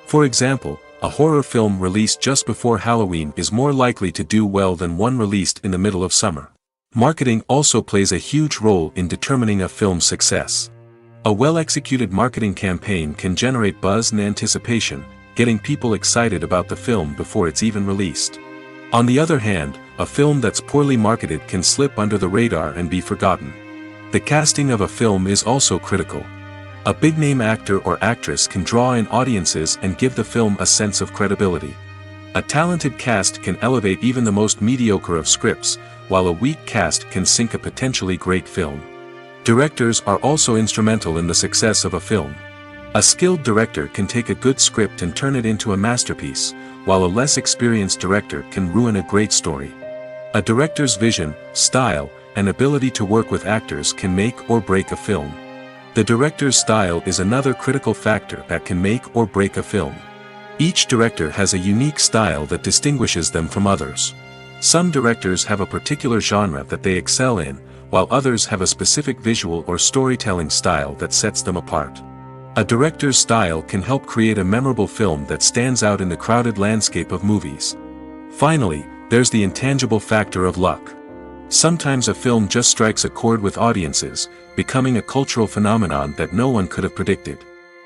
For example, a horror film released just before Halloween is more likely to do well than one released in the middle of summer. Marketing also plays a huge role in determining a film's success. A well-executed marketing campaign can generate buzz and anticipation, getting people excited about the film before it's even released. On the other hand, a film that's poorly marketed can slip under the radar and be forgotten. The casting of a film is also critical. A big-name actor or actress can draw in audiences and give the film a sense of credibility. A talented cast can elevate even the most mediocre of scripts, while a weak cast can sink a potentially great film. Directors are also instrumental in the success of a film. A skilled director can take a good script and turn it into a masterpiece, while a less experienced director can ruin a great story. A director's vision, style, and ability to work with actors can make or break a film. The director's style is another critical factor that can make or break a film. Each director has a unique style that distinguishes them from others. Some directors have a particular genre that they excel in, while others have a specific visual or storytelling style that sets them apart. A director's style can help create a memorable film that stands out in the crowded landscape of movies. Finally, there's the intangible factor of luck. Sometimes a film just strikes a chord with audiences, becoming a cultural phenomenon that no one could have predicted.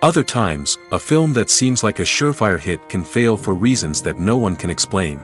Other times, a film that seems like a surefire hit can fail for reasons that no one can explain.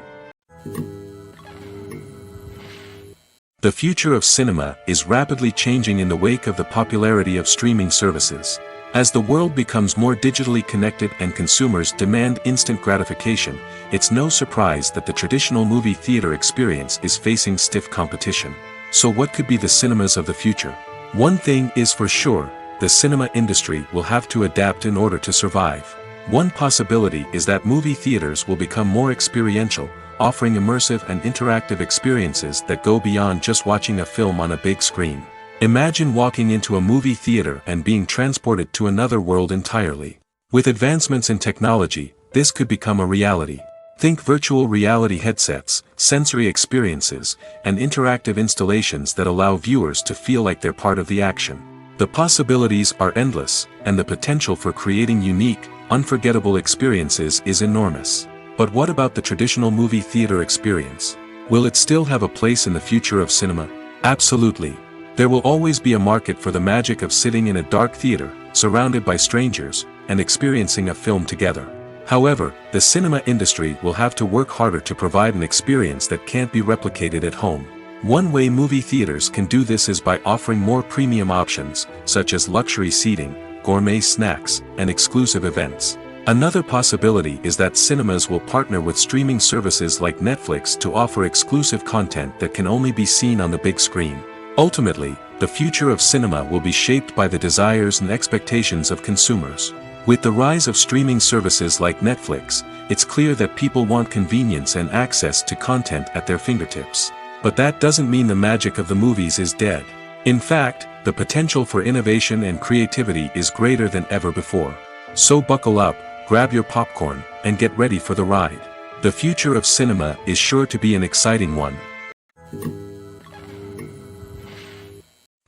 The future of cinema is rapidly changing in the wake of the popularity of streaming services. As the world becomes more digitally connected and consumers demand instant gratification, it's no surprise that the traditional movie theater experience is facing stiff competition. So what could be the cinemas of the future? One thing is for sure, the cinema industry will have to adapt in order to survive. One possibility is that movie theaters will become more experiential, offering immersive and interactive experiences that go beyond just watching a film on a big screen. Imagine walking into a movie theater and being transported to another world entirely. With advancements in technology, this could become a reality. Think virtual reality headsets, sensory experiences, and interactive installations that allow viewers to feel like they're part of the action. The possibilities are endless, and the potential for creating unique, unforgettable experiences is enormous. But what about the traditional movie theater experience? Will it still have a place in the future of cinema? Absolutely. There will always be a market for the magic of sitting in a dark theater, surrounded by strangers, and experiencing a film together. However, the cinema industry will have to work harder to provide an experience that can't be replicated at home. One way movie theaters can do this is by offering more premium options, such as luxury seating, gourmet snacks, and exclusive events. Another possibility is that cinemas will partner with streaming services like Netflix to offer exclusive content that can only be seen on the big screen. Ultimately, the future of cinema will be shaped by the desires and expectations of consumers. With the rise of streaming services like Netflix, it's clear that people want convenience and access to content at their fingertips. But that doesn't mean the magic of the movies is dead. In fact, the potential for innovation and creativity is greater than ever before. So buckle up, grab your popcorn, and get ready for the ride. The future of cinema is sure to be an exciting one.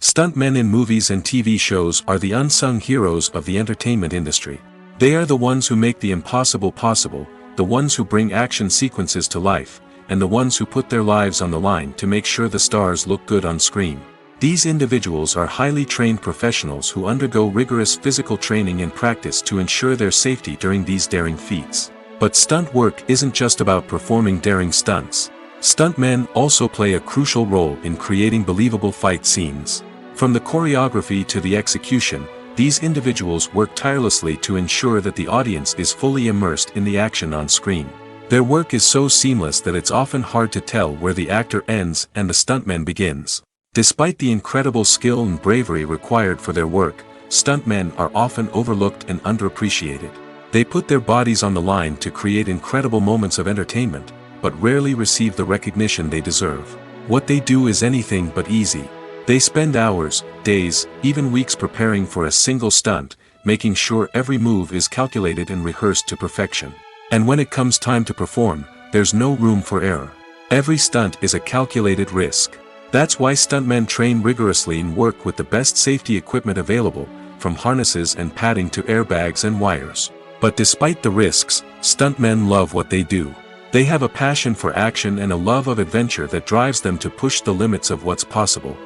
Stuntmen in movies and TV shows are the unsung heroes of the entertainment industry. They are the ones who make the impossible possible, the ones who bring action sequences to life, and the ones who put their lives on the line to make sure the stars look good on screen. These individuals are highly trained professionals who undergo rigorous physical training and practice to ensure their safety during these daring feats. But stunt work isn't just about performing daring stunts. Stuntmen also play a crucial role in creating believable fight scenes. From the choreography to the execution, these individuals work tirelessly to ensure that the audience is fully immersed in the action on screen. Their work is so seamless that it's often hard to tell where the actor ends and the stuntman begins. Despite the incredible skill and bravery required for their work, stuntmen are often overlooked and underappreciated. They put their bodies on the line to create incredible moments of entertainment, but rarely receive the recognition they deserve. What they do is anything but easy. They spend hours, days, even weeks preparing for a single stunt, making sure every move is calculated and rehearsed to perfection. And when it comes time to perform, there's no room for error. Every stunt is a calculated risk. That's why stuntmen train rigorously and work with the best safety equipment available, from harnesses and padding to airbags and wires. But despite the risks, stuntmen love what they do. They have a passion for action and a love of adventure that drives them to push the limits of what's possible.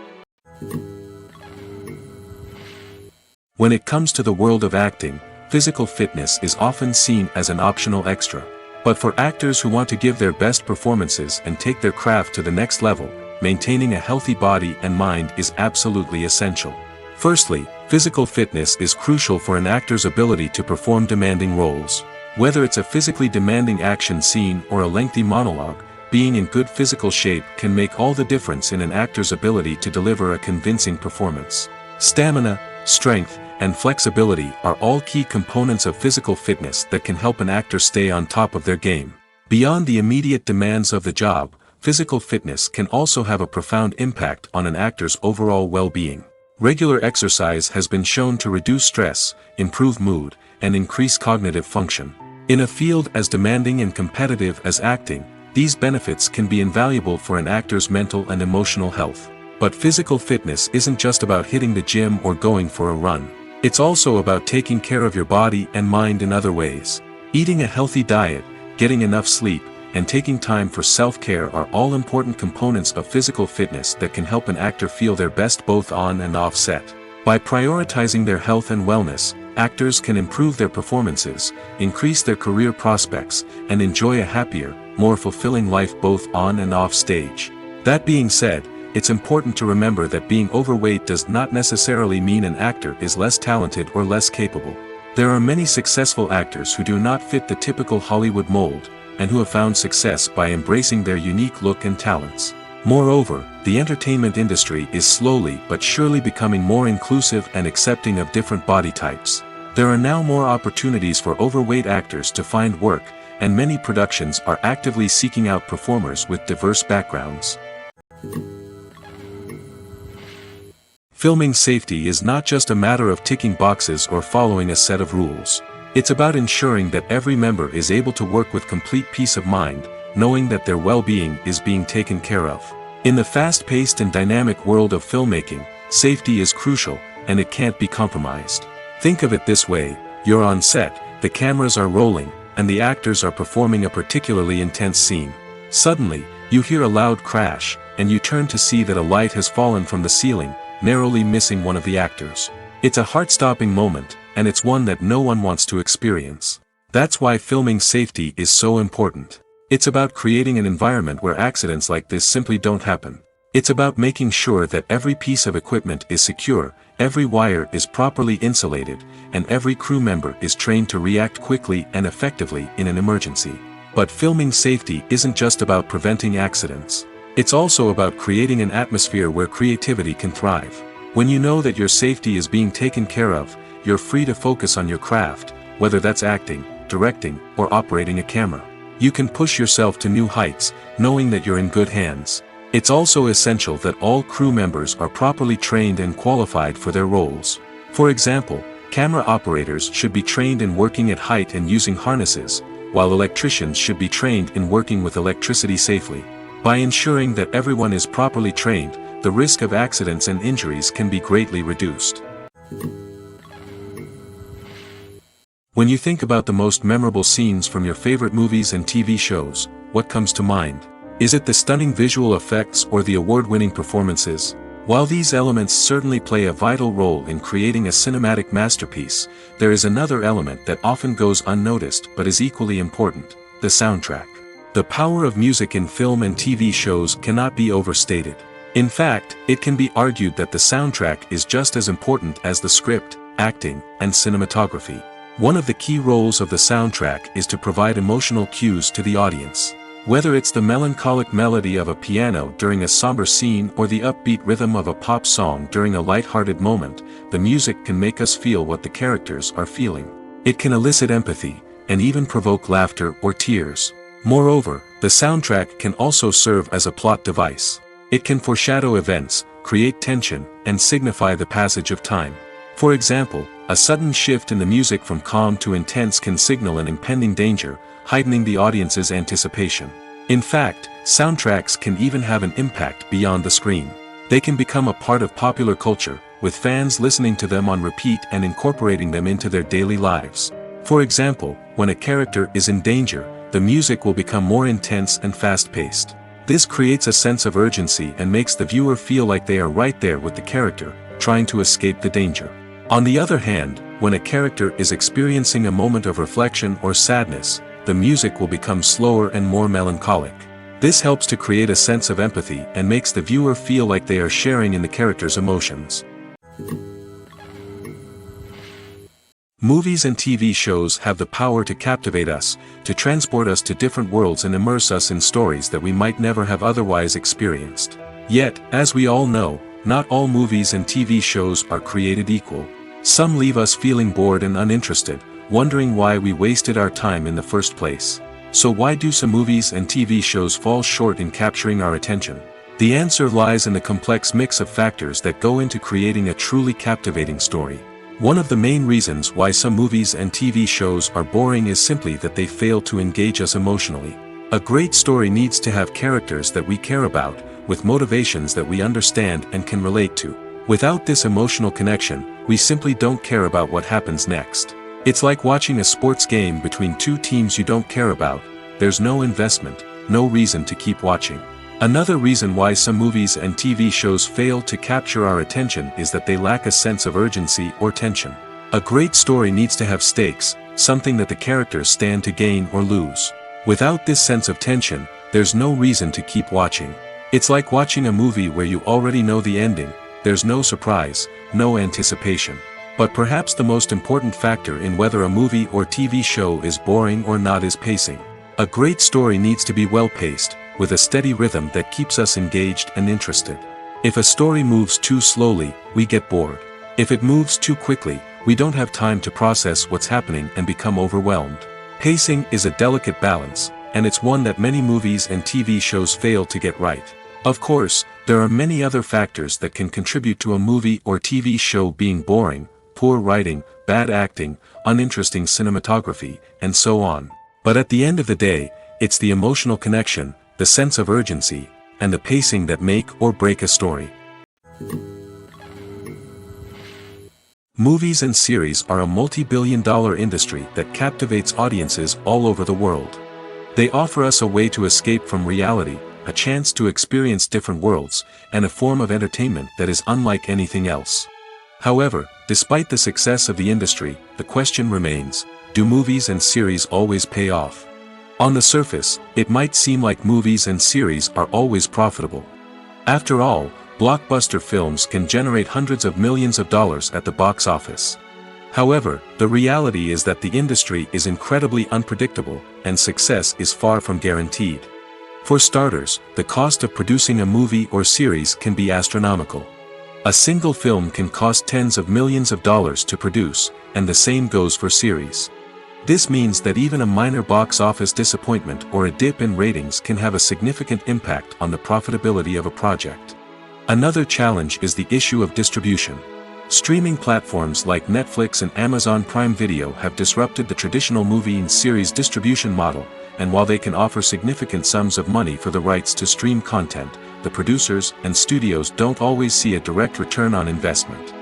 When it comes to the world of acting, physical fitness is often seen as an optional extra. But for actors who want to give their best performances and take their craft to the next level, maintaining a healthy body and mind is absolutely essential. Firstly, physical fitness is crucial for an actor's ability to perform demanding roles. Whether it's a physically demanding action scene or a lengthy monologue, being in good physical shape can make all the difference in an actor's ability to deliver a convincing performance. Stamina, strength, and flexibility are all key components of physical fitness that can help an actor stay on top of their game. Beyond the immediate demands of the job, physical fitness can also have a profound impact on an actor's overall well-being. Regular exercise has been shown to reduce stress, improve mood, and increase cognitive function. In a field as demanding and competitive as acting, these benefits can be invaluable for an actor's mental and emotional health. But physical fitness isn't just about hitting the gym or going for a run. It's also about taking care of your body and mind in other ways. Eating a healthy diet, getting enough sleep, and taking time for self-care are all important components of physical fitness that can help an actor feel their best both on and off set. By prioritizing their health and wellness, actors can improve their performances, increase their career prospects, and enjoy a happier, more fulfilling life both on and off stage. That being said, it's important to remember that being overweight does not necessarily mean an actor is less talented or less capable. There are many successful actors who do not fit the typical Hollywood mold, and who have found success by embracing their unique look and talents. Moreover, the entertainment industry is slowly but surely becoming more inclusive and accepting of different body types. There are now more opportunities for overweight actors to find work, and many productions are actively seeking out performers with diverse backgrounds. Filming safety is not just a matter of ticking boxes or following a set of rules. It's about ensuring that every member is able to work with complete peace of mind, knowing that their well-being is being taken care of. In the fast-paced and dynamic world of filmmaking, safety is crucial, and it can't be compromised. Think of it this way: you're on set, the cameras are rolling, and the actors are performing a particularly intense scene. Suddenly, you hear a loud crash, and you turn to see that a light has fallen from the ceiling, narrowly missing one of the actors. It's a heart-stopping moment, and it's one that no one wants to experience. That's why filming safety is so important. It's about creating an environment where accidents like this simply don't happen. It's about making sure that every piece of equipment is secure, every wire is properly insulated, and every crew member is trained to react quickly and effectively in an emergency. But filming safety isn't just about preventing accidents. It's also about creating an atmosphere where creativity can thrive. When you know that your safety is being taken care of, you're free to focus on your craft, whether that's acting, directing, or operating a camera. You can push yourself to new heights, knowing that you're in good hands. It's also essential that all crew members are properly trained and qualified for their roles. For example, camera operators should be trained in working at height and using harnesses, while electricians should be trained in working with electricity safely. By ensuring that everyone is properly trained, the risk of accidents and injuries can be greatly reduced. When you think about the most memorable scenes from your favorite movies and TV shows, what comes to mind? Is it the stunning visual effects or the award-winning performances? While these elements certainly play a vital role in creating a cinematic masterpiece, there is another element that often goes unnoticed but is equally important: the soundtrack. The power of music in film and TV shows cannot be overstated. In fact, it can be argued that the soundtrack is just as important as the script, acting, and cinematography. One of the key roles of the soundtrack is to provide emotional cues to the audience. Whether it's the melancholic melody of a piano during a somber scene or the upbeat rhythm of a pop song during a light-hearted moment, the music can make us feel what the characters are feeling. It can elicit empathy, and even provoke laughter or tears. Moreover, the soundtrack can also serve as a plot device. It can foreshadow events, create tension, and signify the passage of time. For example, a sudden shift in the music from calm to intense can signal an impending danger, heightening the audience's anticipation. In fact, soundtracks can even have an impact beyond the screen. They can become a part of popular culture, with fans listening to them on repeat and incorporating them into their daily lives. For example, when a character is in danger, the music will become more intense and fast-paced. This creates a sense of urgency and makes the viewer feel like they are right there with the character, trying to escape the danger. On the other hand, when a character is experiencing a moment of reflection or sadness, the music will become slower and more melancholic. This helps to create a sense of empathy and makes the viewer feel like they are sharing in the character's emotions. Movies and TV shows have the power to captivate us, to transport us to different worlds and immerse us in stories that we might never have otherwise experienced. Yet, as we all know, not all movies and TV shows are created equal. Some leave us feeling bored and uninterested, wondering why we wasted our time in the first place. So why do some movies and TV shows fall short in capturing our attention? The answer lies in the complex mix of factors that go into creating a truly captivating story. One of the main reasons why some movies and TV shows are boring is simply that they fail to engage us emotionally. A great story needs to have characters that we care about, with motivations that we understand and can relate to. Without this emotional connection, we simply don't care about what happens next. It's like watching a sports game between two teams you don't care about. There's no investment, no reason to keep watching. Another reason why some movies and TV shows fail to capture our attention is that they lack a sense of urgency or tension. A great story needs to have stakes, something that the characters stand to gain or lose. Without this sense of tension, there's no reason to keep watching. It's like watching a movie where you already know the ending. There's no surprise, no anticipation. But perhaps the most important factor in whether a movie or TV show is boring or not is pacing. A great story needs to be well-paced, with a steady rhythm that keeps us engaged and interested. If a story moves too slowly, we get bored. If it moves too quickly, we don't have time to process what's happening and become overwhelmed. Pacing is a delicate balance, and it's one that many movies and TV shows fail to get right. Of course, there are many other factors that can contribute to a movie or TV show being boring: poor writing, bad acting, uninteresting cinematography, and so on. But at the end of the day, it's the emotional connection, the sense of urgency, and the pacing that make or break a story. Movies and series are a multi-billion-dollar industry that captivates audiences all over the world. They offer us a way to escape from reality, a chance to experience different worlds, and a form of entertainment that is unlike anything else. However, despite the success of the industry, the question remains: do movies and series always pay off? On the surface, it might seem like movies and series are always profitable. After all, blockbuster films can generate hundreds of millions of dollars at the box office. However, the reality is that the industry is incredibly unpredictable, and success is far from guaranteed. For starters, the cost of producing a movie or series can be astronomical. A single film can cost tens of millions of dollars to produce, and the same goes for series. This means that even a minor box office disappointment or a dip in ratings can have a significant impact on the profitability of a project. Another challenge is the issue of distribution. Streaming platforms like Netflix and Amazon Prime Video have disrupted the traditional movie and series distribution model, and while they can offer significant sums of money for the rights to stream content, the producers and studios don't always see a direct return on investment.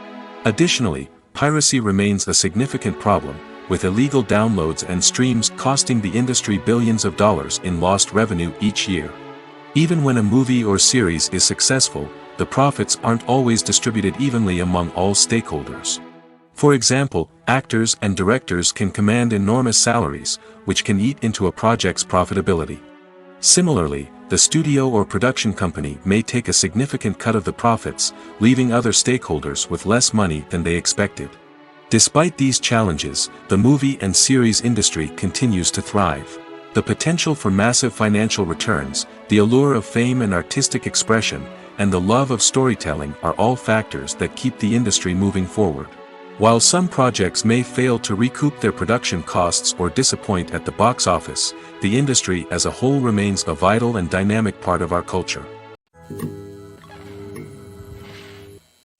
Additionally, piracy remains a significant problem, with illegal downloads and streams costing the industry billions of dollars in lost revenue each year. Even when a movie or series is successful, the profits aren't always distributed evenly among all stakeholders. For example, actors and directors can command enormous salaries, which can eat into a project's profitability. Similarly, the studio or production company may take a significant cut of the profits, leaving other stakeholders with less money than they expected. Despite these challenges, the movie and series industry continues to thrive. The potential for massive financial returns, the allure of fame and artistic expression, and the love of storytelling are all factors that keep the industry moving forward. While some projects may fail to recoup their production costs or disappoint at the box office, the industry as a whole remains a vital and dynamic part of our culture.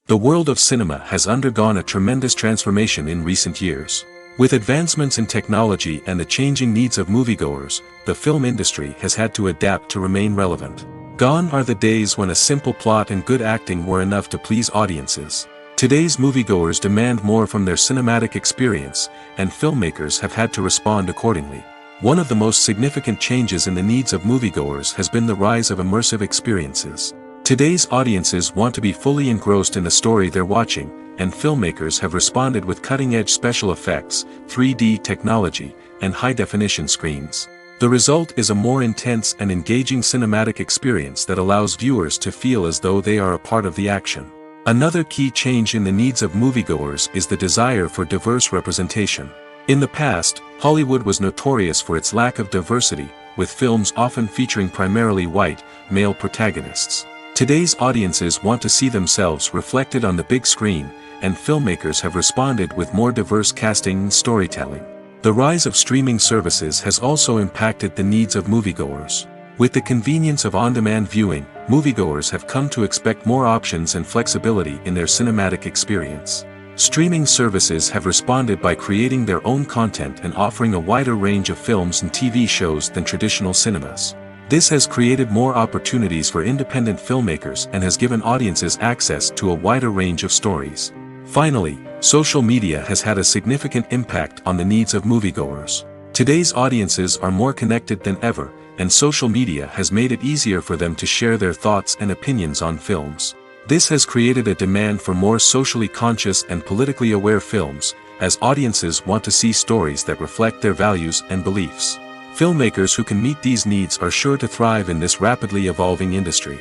The world of cinema has undergone a tremendous transformation in recent years. With advancements in technology and the changing needs of moviegoers, the film industry has had to adapt to remain relevant. Gone are the days when a simple plot and good acting were enough to please audiences. Today's moviegoers demand more from their cinematic experience, and filmmakers have had to respond accordingly. One of the most significant changes in the needs of moviegoers has been the rise of immersive experiences. Today's audiences want to be fully engrossed in the story they're watching, and filmmakers have responded with cutting-edge special effects, 3D technology, and high-definition screens. The result is a more intense and engaging cinematic experience that allows viewers to feel as though they are a part of the action. Another key change in the needs of moviegoers is the desire for diverse representation. In the past, Hollywood was notorious for its lack of diversity, with films often featuring primarily white, male protagonists. Today's audiences want to see themselves reflected on the big screen, and filmmakers have responded with more diverse casting and storytelling. The rise of streaming services has also impacted the needs of moviegoers. With the convenience of on-demand viewing, moviegoers have come to expect more options and flexibility in their cinematic experience. Streaming services have responded by creating their own content and offering a wider range of films and TV shows than traditional cinemas. This has created more opportunities for independent filmmakers and has given audiences access to a wider range of stories. Finally, social media has had a significant impact on the needs of moviegoers. Today's audiences are more connected than ever, and social media has made it easier for them to share their thoughts and opinions on films. This has created a demand for more socially conscious and politically aware films, as audiences want to see stories that reflect their values and beliefs. Filmmakers who can meet these needs are sure to thrive in this rapidly evolving industry.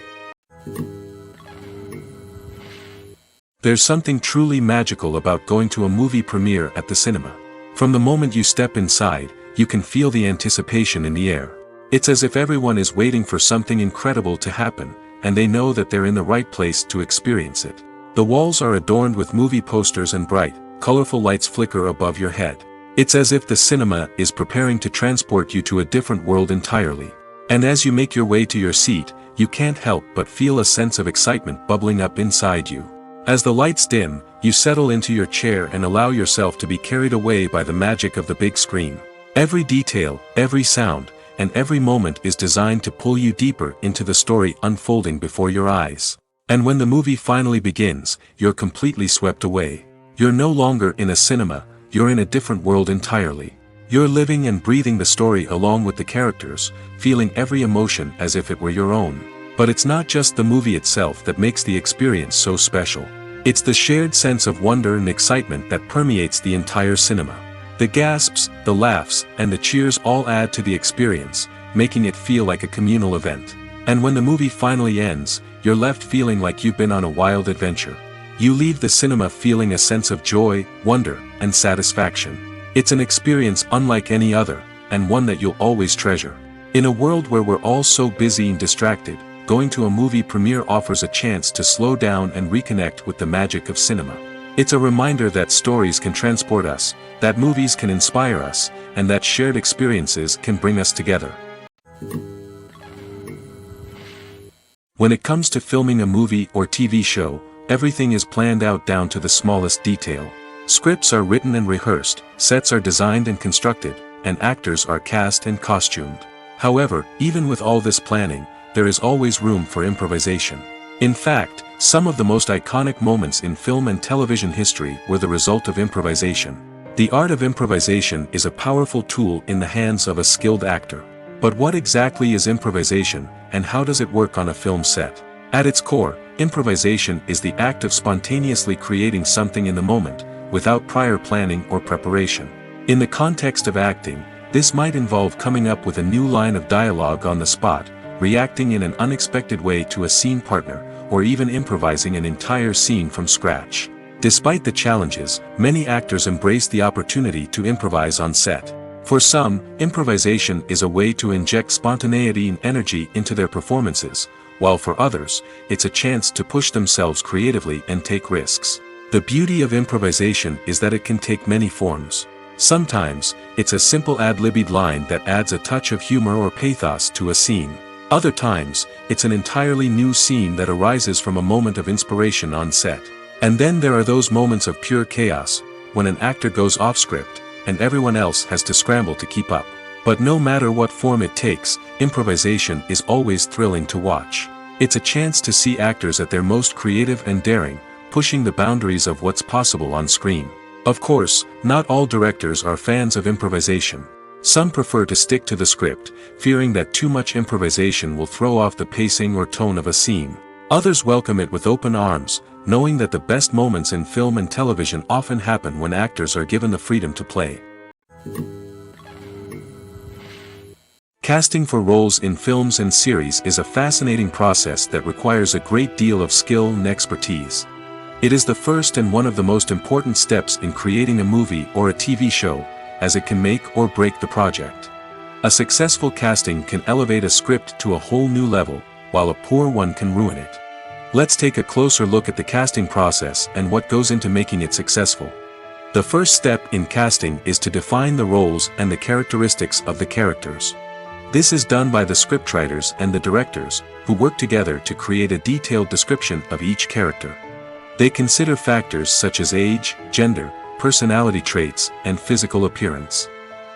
There's something truly magical about going to a movie premiere at the cinema. From the moment you step inside, you can feel the anticipation in the air. It's as if everyone is waiting for something incredible to happen, and they know that they're in the right place to experience it. The walls are adorned with movie posters and bright, colorful lights flicker above your head. It's as if the cinema is preparing to transport you to a different world entirely. And as you make your way to your seat, you can't help but feel a sense of excitement bubbling up inside you. As the lights dim, you settle into your chair and allow yourself to be carried away by the magic of the big screen. Every detail, every sound, and every moment is designed to pull you deeper into the story unfolding before your eyes. And when the movie finally begins, you're completely swept away. You're no longer in a cinema, you're in a different world entirely. You're living and breathing the story along with the characters, feeling every emotion as if it were your own. But it's not just the movie itself that makes the experience so special. It's the shared sense of wonder and excitement that permeates the entire cinema. The gasps, the laughs, and the cheers all add to the experience, making it feel like a communal event. And when the movie finally ends, you're left feeling like you've been on a wild adventure. You leave the cinema feeling a sense of joy, wonder, and satisfaction. It's an experience unlike any other, and one that you'll always treasure. In a world where we're all so busy and distracted, going to a movie premiere offers a chance to slow down and reconnect with the magic of cinema. It's a reminder that stories can transport us, that movies can inspire us, and that shared experiences can bring us together. When it comes to filming a movie or TV show, everything is planned out down to the smallest detail. Scripts are written and rehearsed, sets are designed and constructed, and actors are cast and costumed. However, even with all this planning, there is always room for improvisation. In fact, some of the most iconic moments in film and television history were the result of improvisation. The art of improvisation is a powerful tool in the hands of a skilled actor. But what exactly is improvisation, and how does it work on a film set? At its core, improvisation is the act of spontaneously creating something in the moment, without prior planning or preparation. In the context of acting, this might involve coming up with a new line of dialogue on the spot, reacting in an unexpected way to a scene partner, or even improvising an entire scene from scratch. Despite the challenges, many actors embrace the opportunity to improvise on set. For some, improvisation is a way to inject spontaneity and energy into their performances, while for others, it's a chance to push themselves creatively and take risks. The beauty of improvisation is that it can take many forms. Sometimes, it's a simple ad-libbed line that adds a touch of humor or pathos to a scene. Other times, it's an entirely new scene that arises from a moment of inspiration on set. And then there are those moments of pure chaos, when an actor goes off script, and everyone else has to scramble to keep up. But no matter what form it takes, improvisation is always thrilling to watch. It's a chance to see actors at their most creative and daring, pushing the boundaries of what's possible on screen. Of course, not all directors are fans of improvisation. Some prefer to stick to the script, fearing that too much improvisation will throw off the pacing or tone of a scene. Others welcome it with open arms, knowing that the best moments in film and television often happen when actors are given the freedom to play. Casting for roles in films and series is a fascinating process that requires a great deal of skill and expertise. It is the first and one of the most important steps in creating a movie or a TV show, as it can make or break the project. A successful casting can elevate a script to a whole new level, while a poor one can ruin it. Let's take a closer look at the casting process and what goes into making it successful. The first step in casting is to define the roles and the characteristics of the characters. This is done by the scriptwriters and the directors, who work together to create a detailed description of each character. They consider factors such as age, gender, personality traits, and physical appearance.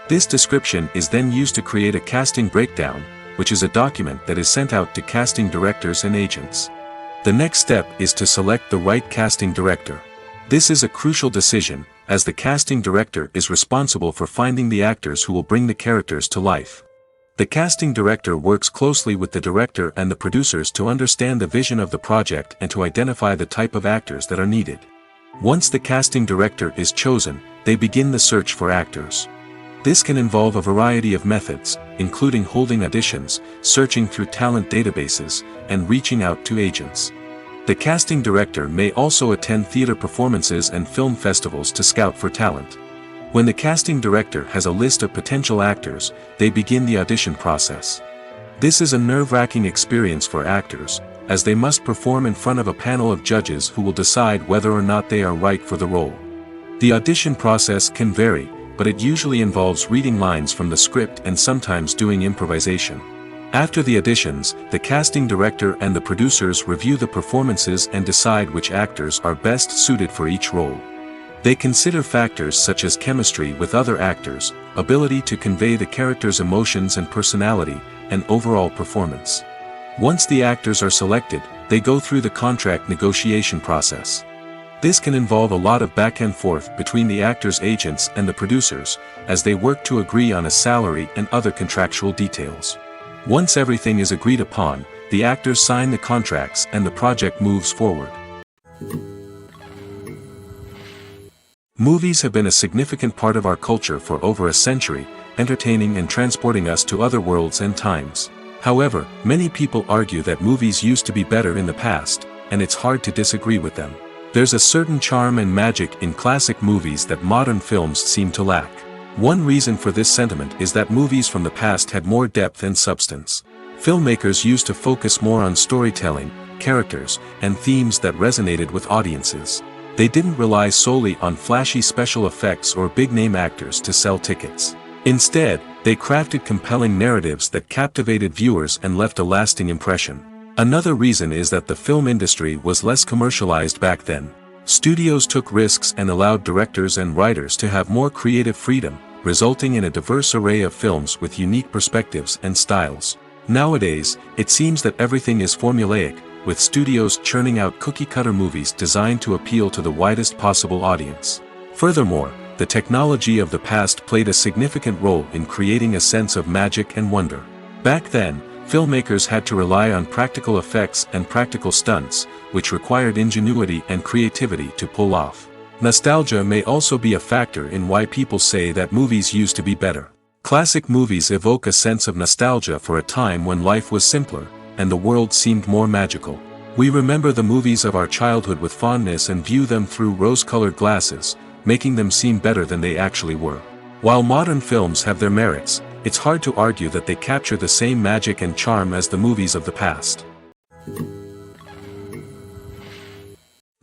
This description is then used to create a casting breakdown, which is a document that is sent out to casting directors and agents. The next step is to select the right casting director. This is a crucial decision, as the casting director is responsible for finding the actors who will bring the characters to life. The casting director works closely with the director and the producers to understand the vision of the project and to identify the type of actors that are needed. Once the casting director is chosen, they begin the search for actors. This can involve a variety of methods, including holding auditions, searching through talent databases, and reaching out to agents. The casting director may also attend theater performances and film festivals to scout for talent. When the casting director has a list of potential actors, they begin the audition process. This is a nerve-wracking experience for actors, as they must perform in front of a panel of judges who will decide whether or not they are right for the role. The audition process can vary, but it usually involves reading lines from the script and sometimes doing improvisation. After the auditions, the casting director and the producers review the performances and decide which actors are best suited for each role. They consider factors such as chemistry with other actors, ability to convey the character's emotions and personality, and overall performance. Once the actors are selected, they go through the contract negotiation process. This can involve a lot of back and forth between the actors' agents and the producers, as they work to agree on a salary and other contractual details. Once everything is agreed upon, the actors sign the contracts and the project moves forward. Movies have been a significant part of our culture for over a century, entertaining and transporting us to other worlds and times. However, many people argue that movies used to be better in the past, and it's hard to disagree with them. There's a certain charm and magic in classic movies that modern films seem to lack. One reason for this sentiment is that movies from the past had more depth and substance. Filmmakers used to focus more on storytelling, characters, and themes that resonated with audiences. They didn't rely solely on flashy special effects or big-name actors to sell tickets. Instead, they crafted compelling narratives that captivated viewers and left a lasting impression. Another reason is that the film industry was less commercialized back then. Studios took risks and allowed directors and writers to have more creative freedom, resulting in a diverse array of films with unique perspectives and styles. Nowadays, it seems that everything is formulaic, with studios churning out cookie-cutter movies designed to appeal to the widest possible audience. Furthermore, the technology of the past played a significant role in creating a sense of magic and wonder. Back then, filmmakers had to rely on practical effects and practical stunts, which required ingenuity and creativity to pull off. Nostalgia may also be a factor in why people say that movies used to be better. Classic movies evoke a sense of nostalgia for a time when life was simpler, and the world seemed more magical. We remember the movies of our childhood with fondness and view them through rose-colored glasses, making them seem better than they actually were. While modern films have their merits, it's hard to argue that they capture the same magic and charm as the movies of the past.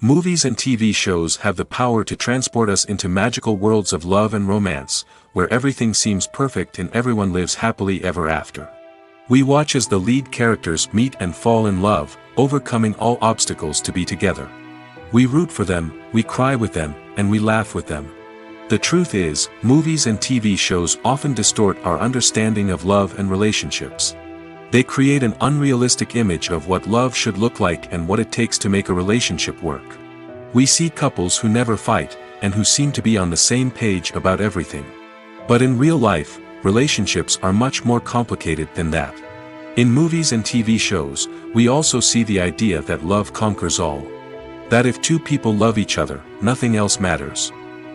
Movies and TV shows have the power to transport us into magical worlds of love and romance, where everything seems perfect and everyone lives happily ever after. We watch as the lead characters meet and fall in love, overcoming all obstacles to be together. We root for them, we cry with them, and we laugh with them. The truth is, movies and TV shows often distort our understanding of love and relationships. They create an unrealistic image of what love should look like and what it takes to make a relationship work. We see couples who never fight, and who seem to be on the same page about everything. But in real life, relationships are much more complicated than that. In movies and TV shows, we also see the idea that love conquers all. That if two people love each other, nothing else matters.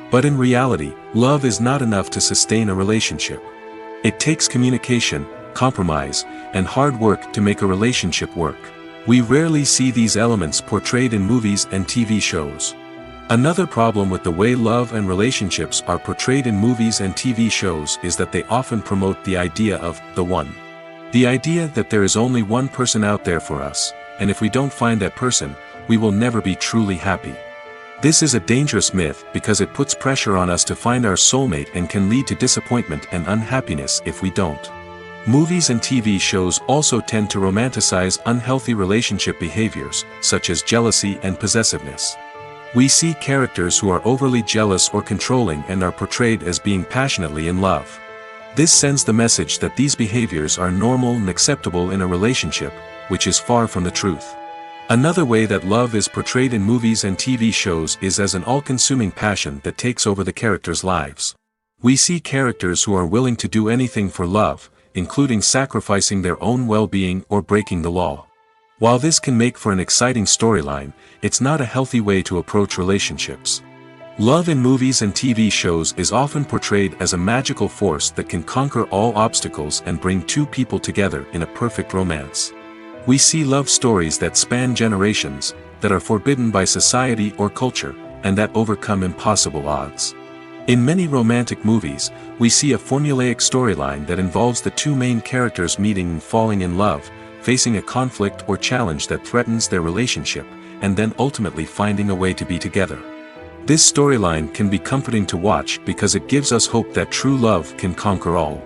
But in reality, love is not enough to sustain a relationship. It takes communication, compromise, and hard work to make a relationship work. We rarely see these elements portrayed in movies and TV shows. Another problem with the way love and relationships are portrayed in movies and TV shows is that they often promote the idea of the one. The idea that there is only one person out there for us, and if we don't find that person, we will never be truly happy. This is a dangerous myth because it puts pressure on us to find our soulmate and can lead to disappointment and unhappiness if we don't. Movies and TV shows also tend to romanticize unhealthy relationship behaviors, such as jealousy and possessiveness. We see characters who are overly jealous or controlling and are portrayed as being passionately in love. This sends the message that these behaviors are normal and acceptable in a relationship, which is far from the truth. Another way that love is portrayed in movies and TV shows is as an all-consuming passion that takes over the characters' lives. We see characters who are willing to do anything for love, including sacrificing their own well-being or breaking the law. While this can make for an exciting storyline, it's not a healthy way to approach relationships. Love in movies and TV shows is often portrayed as a magical force that can conquer all obstacles and bring two people together in a perfect romance. We see love stories that span generations, that are forbidden by society or culture, and that overcome impossible odds. In many romantic movies, we see a formulaic storyline that involves the two main characters meeting and falling in love, facing a conflict or challenge that threatens their relationship, and then ultimately finding a way to be together. This storyline can be comforting to watch because it gives us hope that true love can conquer all.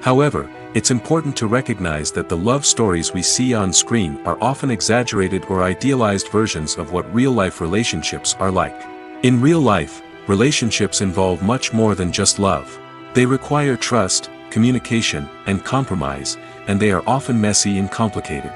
However, it's important to recognize that the love stories we see on screen are often exaggerated or idealized versions of what real-life relationships are like. In real life, relationships involve much more than just love. They require trust, communication, and compromise, and they are often messy and complicated.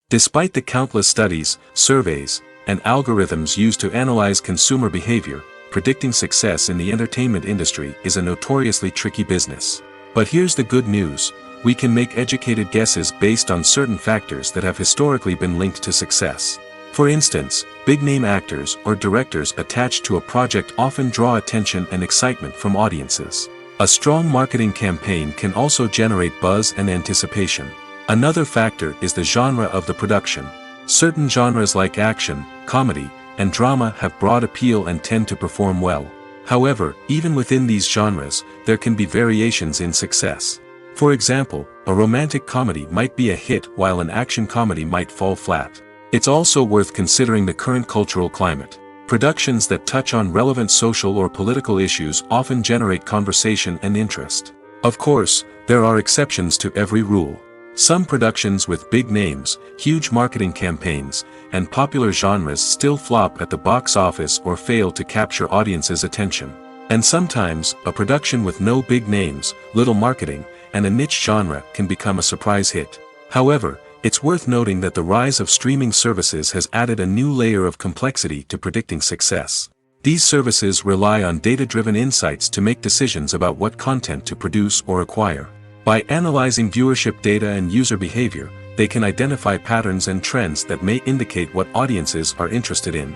Despite the countless studies, surveys, and algorithms used to analyze consumer behavior, predicting success in the entertainment industry is a notoriously tricky business. But here's the good news: we can make educated guesses based on certain factors that have historically been linked to success. For instance, big-name actors or directors attached to a project often draw attention and excitement from audiences. A strong marketing campaign can also generate buzz and anticipation. Another factor is the genre of the production. Certain genres like action, comedy, and drama have broad appeal and tend to perform well. However, even within these genres, there can be variations in success. For example, a romantic comedy might be a hit while an action comedy might fall flat. It's also worth considering the current cultural climate. Productions that touch on relevant social or political issues often generate conversation and interest. Of course, there are exceptions to every rule. Some productions with big names, huge marketing campaigns, and popular genres still flop at the box office or fail to capture audiences' attention. And sometimes, a production with no big names, little marketing, and a niche genre can become a surprise hit. However, it's worth noting that the rise of streaming services has added a new layer of complexity to predicting success. These services rely on data-driven insights to make decisions about what content to produce or acquire. By analyzing viewership data and user behavior, they can identify patterns and trends that may indicate what audiences are interested in.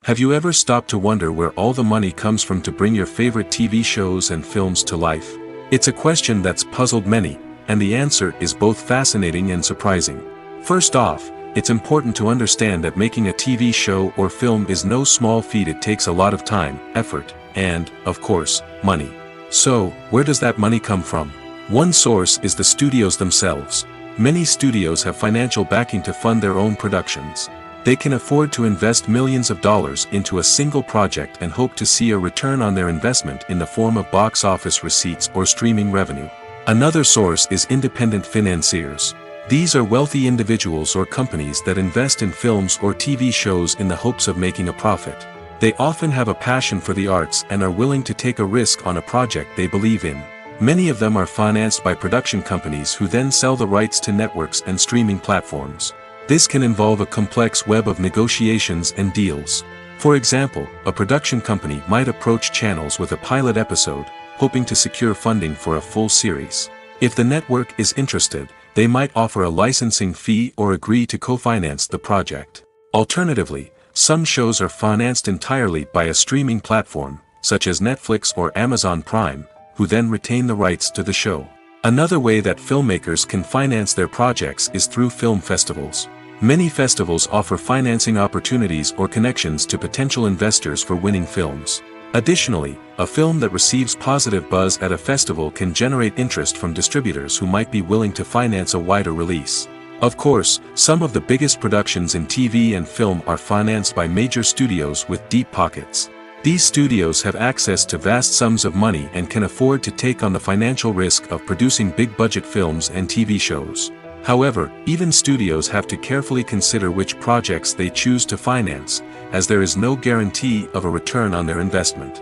Have you ever stopped to wonder where all the money comes from to bring your favorite TV shows and films to life? It's a question that's puzzled many, and the answer is both fascinating and surprising. First off, it's important to understand that making a TV show or film is no small feat. It takes a lot of time, effort, and, of course, money. So, where does that money come from? One source is the studios themselves. Many studios have financial backing to fund their own productions. They can afford to invest millions of dollars into a single project and hope to see a return on their investment in the form of box office receipts or streaming revenue. Another source is independent financiers. These are wealthy individuals or companies that invest in films or TV shows in the hopes of making a profit. They often have a passion for the arts and are willing to take a risk on a project they believe in. Many of them are financed by production companies who then sell the rights to networks and streaming platforms. This can involve a complex web of negotiations and deals. For example, a production company might approach channels with a pilot episode, hoping to secure funding for a full series. If the network is interested, they might offer a licensing fee or agree to co-finance the project. Alternatively, some shows are financed entirely by a streaming platform, such as Netflix or Amazon Prime, who then retain the rights to the show. Another way that filmmakers can finance their projects is through film festivals. Many festivals offer financing opportunities or connections to potential investors for winning films. Additionally, a film that receives positive buzz at a festival can generate interest from distributors who might be willing to finance a wider release. Of course, some of the biggest productions in TV and film are financed by major studios with deep pockets. These studios have access to vast sums of money and can afford to take on the financial risk of producing big-budget films and TV shows. However, even studios have to carefully consider which projects they choose to finance, as there is no guarantee of a return on their investment.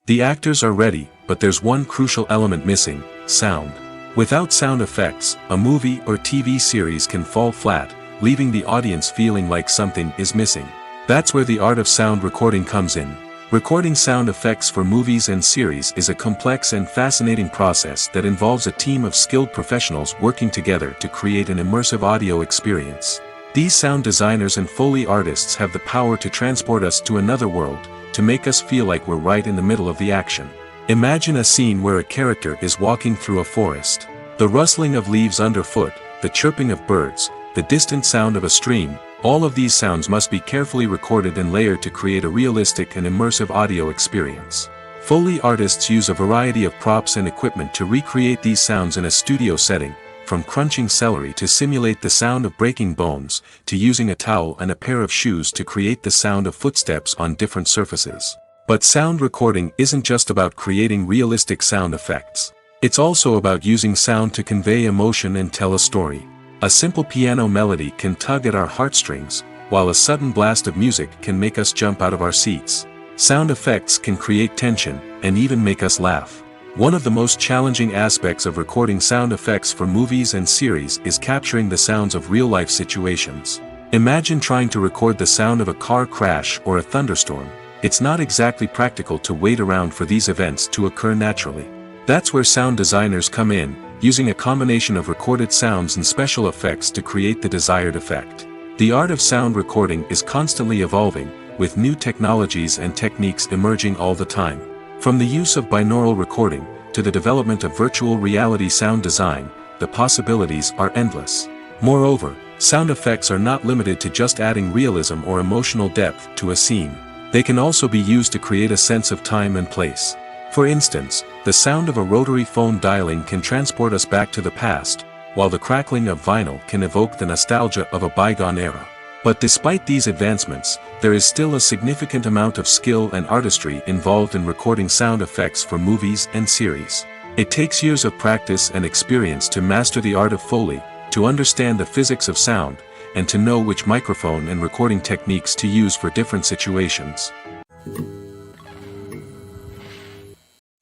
The actors are ready, but there's one crucial element missing: sound. Without sound effects, a movie or TV series can fall flat, leaving the audience feeling like something is missing. That's where the art of sound recording comes in. Recording sound effects for movies and series is a complex and fascinating process that involves a team of skilled professionals working together to create an immersive audio experience. These sound designers and Foley artists have the power to transport us to another world, to make us feel like we're right in the middle of the action. Imagine a scene where a character is walking through a forest. The rustling of leaves underfoot, the chirping of birds, the distant sound of a stream, all of these sounds must be carefully recorded and layered to create a realistic and immersive audio experience. Foley artists use a variety of props and equipment to recreate these sounds in a studio setting, from crunching celery to simulate the sound of breaking bones, to using a towel and a pair of shoes to create the sound of footsteps on different surfaces. But sound recording isn't just about creating realistic sound effects. It's also about using sound to convey emotion and tell a story. A simple piano melody can tug at our heartstrings, while a sudden blast of music can make us jump out of our seats. Sound effects can create tension, and even make us laugh. One of the most challenging aspects of recording sound effects for movies and series is capturing the sounds of real-life situations. Imagine trying to record the sound of a car crash or a thunderstorm. It's not exactly practical to wait around for these events to occur naturally. That's where sound designers come in, using a combination of recorded sounds and special effects to create the desired effect. The art of sound recording is constantly evolving, with new technologies and techniques emerging all the time. From the use of binaural recording, to the development of virtual reality sound design, the possibilities are endless. Moreover, sound effects are not limited to just adding realism or emotional depth to a scene. They can also be used to create a sense of time and place. For instance, The sound of a rotary phone dialing can transport us back to the past, while the crackling of vinyl can evoke the nostalgia of a bygone era. But despite these advancements, there is still a significant amount of skill and artistry involved in recording sound effects for movies and series. It takes years of practice and experience to master the art of Foley, to understand the physics of sound, and to know which microphone and recording techniques to use for different situations.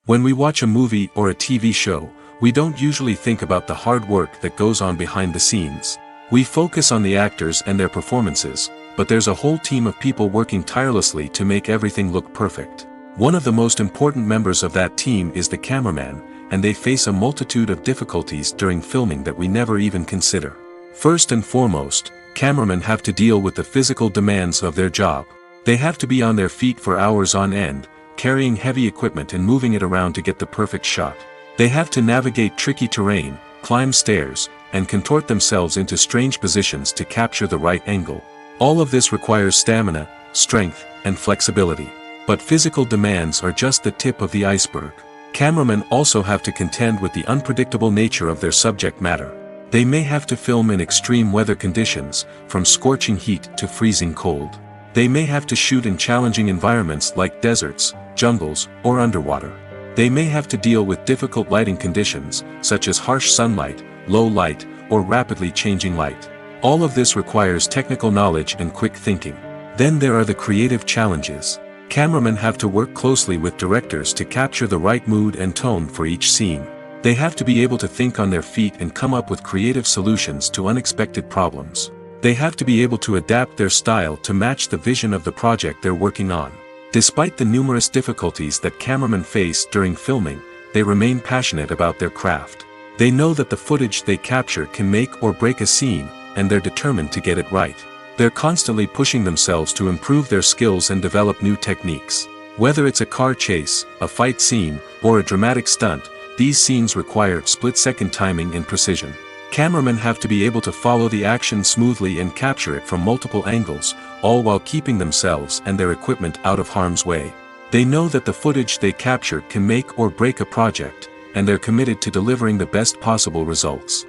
When we watch a movie or a TV show, we don't usually think about the hard work that goes on behind the scenes. We focus on the actors and their performances, but there's a whole team of people working tirelessly to make everything look perfect. One of the most important members of that team is the cameraman, and they face a multitude of difficulties during filming that we never even consider. First and foremost, cameramen have to deal with the physical demands of their job. They have to be on their feet for hours on end, carrying heavy equipment and moving it around to get the perfect shot. They have to navigate tricky terrain, climb stairs, and contort themselves into strange positions to capture the right angle. All of this requires stamina, strength, and flexibility. But physical demands are just the tip of the iceberg. Cameramen also have to contend with the unpredictable nature of their subject matter. They may have to film in extreme weather conditions, from scorching heat to freezing cold. They may have to shoot in challenging environments like deserts, jungles, or underwater. They may have to deal with difficult lighting conditions, such as harsh sunlight, low light, or rapidly changing light. All of this requires technical knowledge and quick thinking. Then there are the creative challenges. Cameramen have to work closely with directors to capture the right mood and tone for each scene. They have to be able to think on their feet and come up with creative solutions to unexpected problems. They have to be able to adapt their style to match the vision of the project they're working on. Despite the numerous difficulties that cameramen face during filming, they remain passionate about their craft. They know that the footage they capture can make or break a scene, and they're determined to get it right. They're constantly pushing themselves to improve their skills and develop new techniques. Whether it's a car chase, a fight scene, or a dramatic stunt, these scenes require split-second timing and precision. Cameramen have to be able to follow the action smoothly and capture it from multiple angles, all while keeping themselves and their equipment out of harm's way. They know that the footage they capture can make or break a project, and they're committed to delivering the best possible results.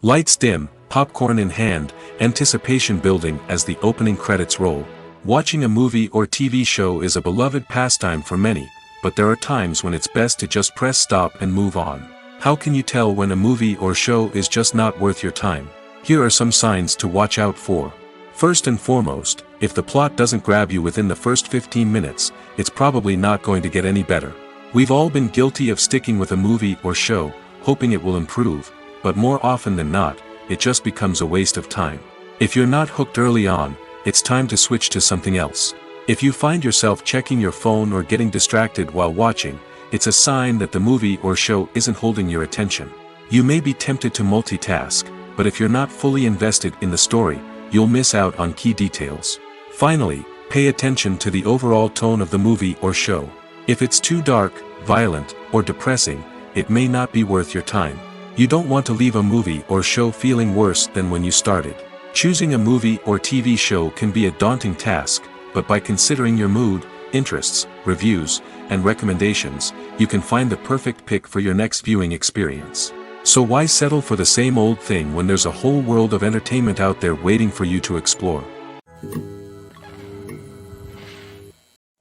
Lights dim, popcorn in hand, anticipation building as the opening credits roll. Watching a movie or TV show is a beloved pastime for many, but there are times when it's best to just press stop and move on. How can you tell when a movie or show is just not worth your time? Here are some signs to watch out for. First and foremost, if the plot doesn't grab you within the first 15 minutes, it's probably not going to get any better. We've all been guilty of sticking with a movie or show, hoping it will improve, but more often than not, it just becomes a waste of time. If you're not hooked early on, it's time to switch to something else. If you find yourself checking your phone or getting distracted while watching, it's a sign that the movie or show isn't holding your attention. You may be tempted to multitask, but if you're not fully invested in the story, you'll miss out on key details. Finally, pay attention to the overall tone of the movie or show. If it's too dark, violent, or depressing, it may not be worth your time. You don't want to leave a movie or show feeling worse than when you started. Choosing a movie or TV show can be a daunting task, but by considering your mood, interests, reviews, and recommendations, you can find the perfect pick for your next viewing experience. So why settle for the same old thing when there's a whole world of entertainment out there waiting for you to explore?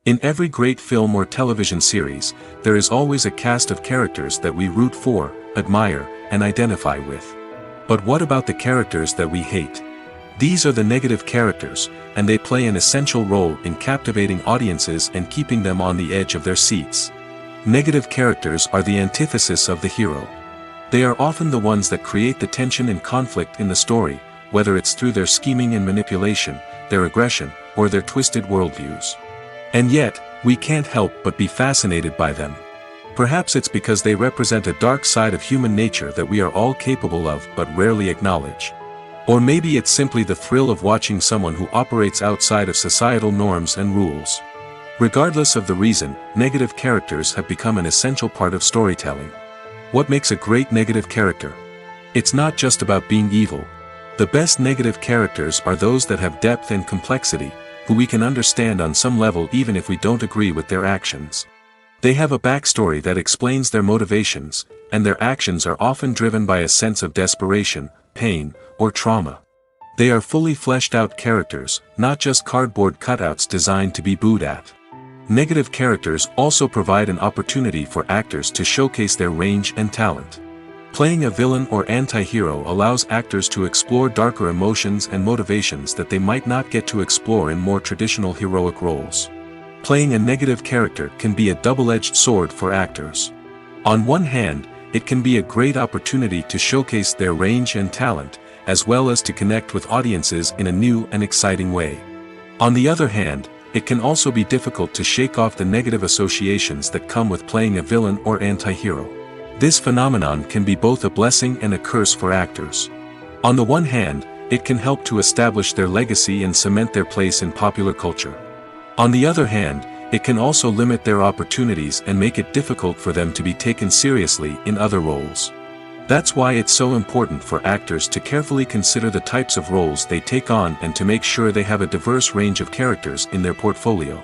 In every great film or television series, there is always a cast of characters that we root for, admire, and identify with. But what about the characters that we hate? These are the negative characters, and they play an essential role in captivating audiences and keeping them on the edge of their seats. Negative characters are the antithesis of the hero. They are often the ones that create the tension and conflict in the story, whether it's through their scheming and manipulation, their aggression, or their twisted worldviews. And yet, we can't help but be fascinated by them. Perhaps it's because they represent a dark side of human nature that we are all capable of but rarely acknowledge. Or maybe it's simply the thrill of watching someone who operates outside of societal norms and rules. Regardless of the reason, negative characters have become an essential part of storytelling. What makes a great negative character? It's not just about being evil. The best negative characters are those that have depth and complexity, who we can understand on some level even if we don't agree with their actions. They have a backstory that explains their motivations, and their actions are often driven by a sense of desperation, pain, or trauma. They are fully fleshed out characters, not just cardboard cutouts designed to be booed at. Negative characters also provide an opportunity for actors to showcase their range and talent. Playing a villain or anti-hero allows actors to explore darker emotions and motivations that they might not get to explore in more traditional heroic roles. Playing a negative character can be a double-edged sword for actors. On one hand, it can be a great opportunity to showcase their range and talent, as well as to connect with audiences in a new and exciting way. On the other hand, it can also be difficult to shake off the negative associations that come with playing a villain or anti-hero. This phenomenon can be both a blessing and a curse for actors. On the one hand, it can help to establish their legacy and cement their place in popular culture. On the other hand, it can also limit their opportunities and make it difficult for them to be taken seriously in other roles. That's why it's so important for actors to carefully consider the types of roles they take on and to make sure they have a diverse range of characters in their portfolio.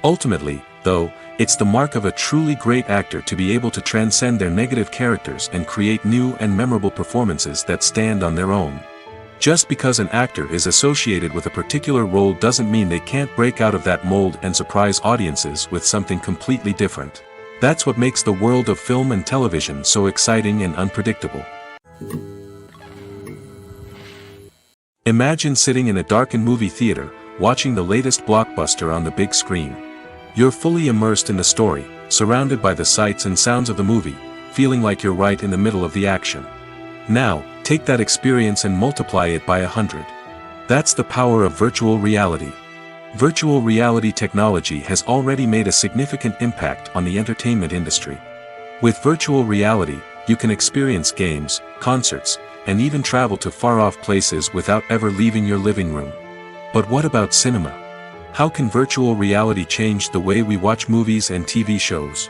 Ultimately, though, it's the mark of a truly great actor to be able to transcend their negative characters and create new and memorable performances that stand on their own. Just because an actor is associated with a particular role doesn't mean they can't break out of that mold and surprise audiences with something completely different. That's what makes the world of film and television so exciting and unpredictable. Imagine sitting in a darkened movie theater, watching the latest blockbuster on the big screen. You're fully immersed in the story, surrounded by the sights and sounds of the movie, feeling like you're right in the middle of the action. Now, take that experience and multiply it by 100. That's the power of virtual reality. Virtual reality technology has already made a significant impact on the entertainment industry. With virtual reality, you can experience games, concerts, and even travel to far-off places without ever leaving your living room. But what about cinema? How can virtual reality change the way we watch movies and TV shows?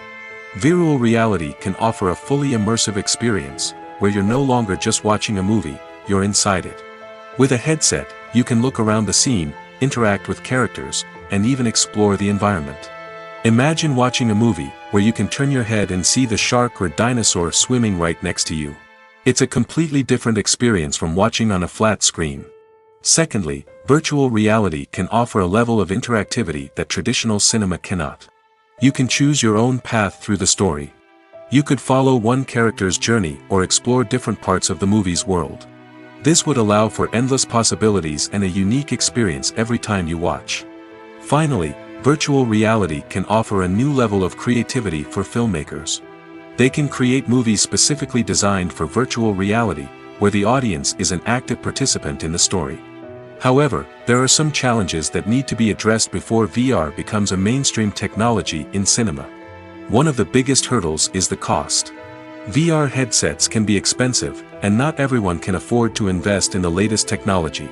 Virtual reality can offer a fully immersive experience, where you're no longer just watching a movie, you're inside it. With a headset, you can look around the scene, interact with characters, and even explore the environment. Imagine watching a movie where you can turn your head and see the shark or dinosaur swimming right next to you. It's a completely different experience from watching on a flat screen. Secondly, virtual reality can offer a level of interactivity that traditional cinema cannot. You can choose your own path through the story. You could follow one character's journey or explore different parts of the movie's world. This would allow for endless possibilities and a unique experience every time you watch. Finally, virtual reality can offer a new level of creativity for filmmakers. They can create movies specifically designed for virtual reality, where the audience is an active participant in the story. However, there are some challenges that need to be addressed before VR becomes a mainstream technology in cinema. One of the biggest hurdles is the cost. VR headsets can be expensive, and not everyone can afford to invest in the latest technology.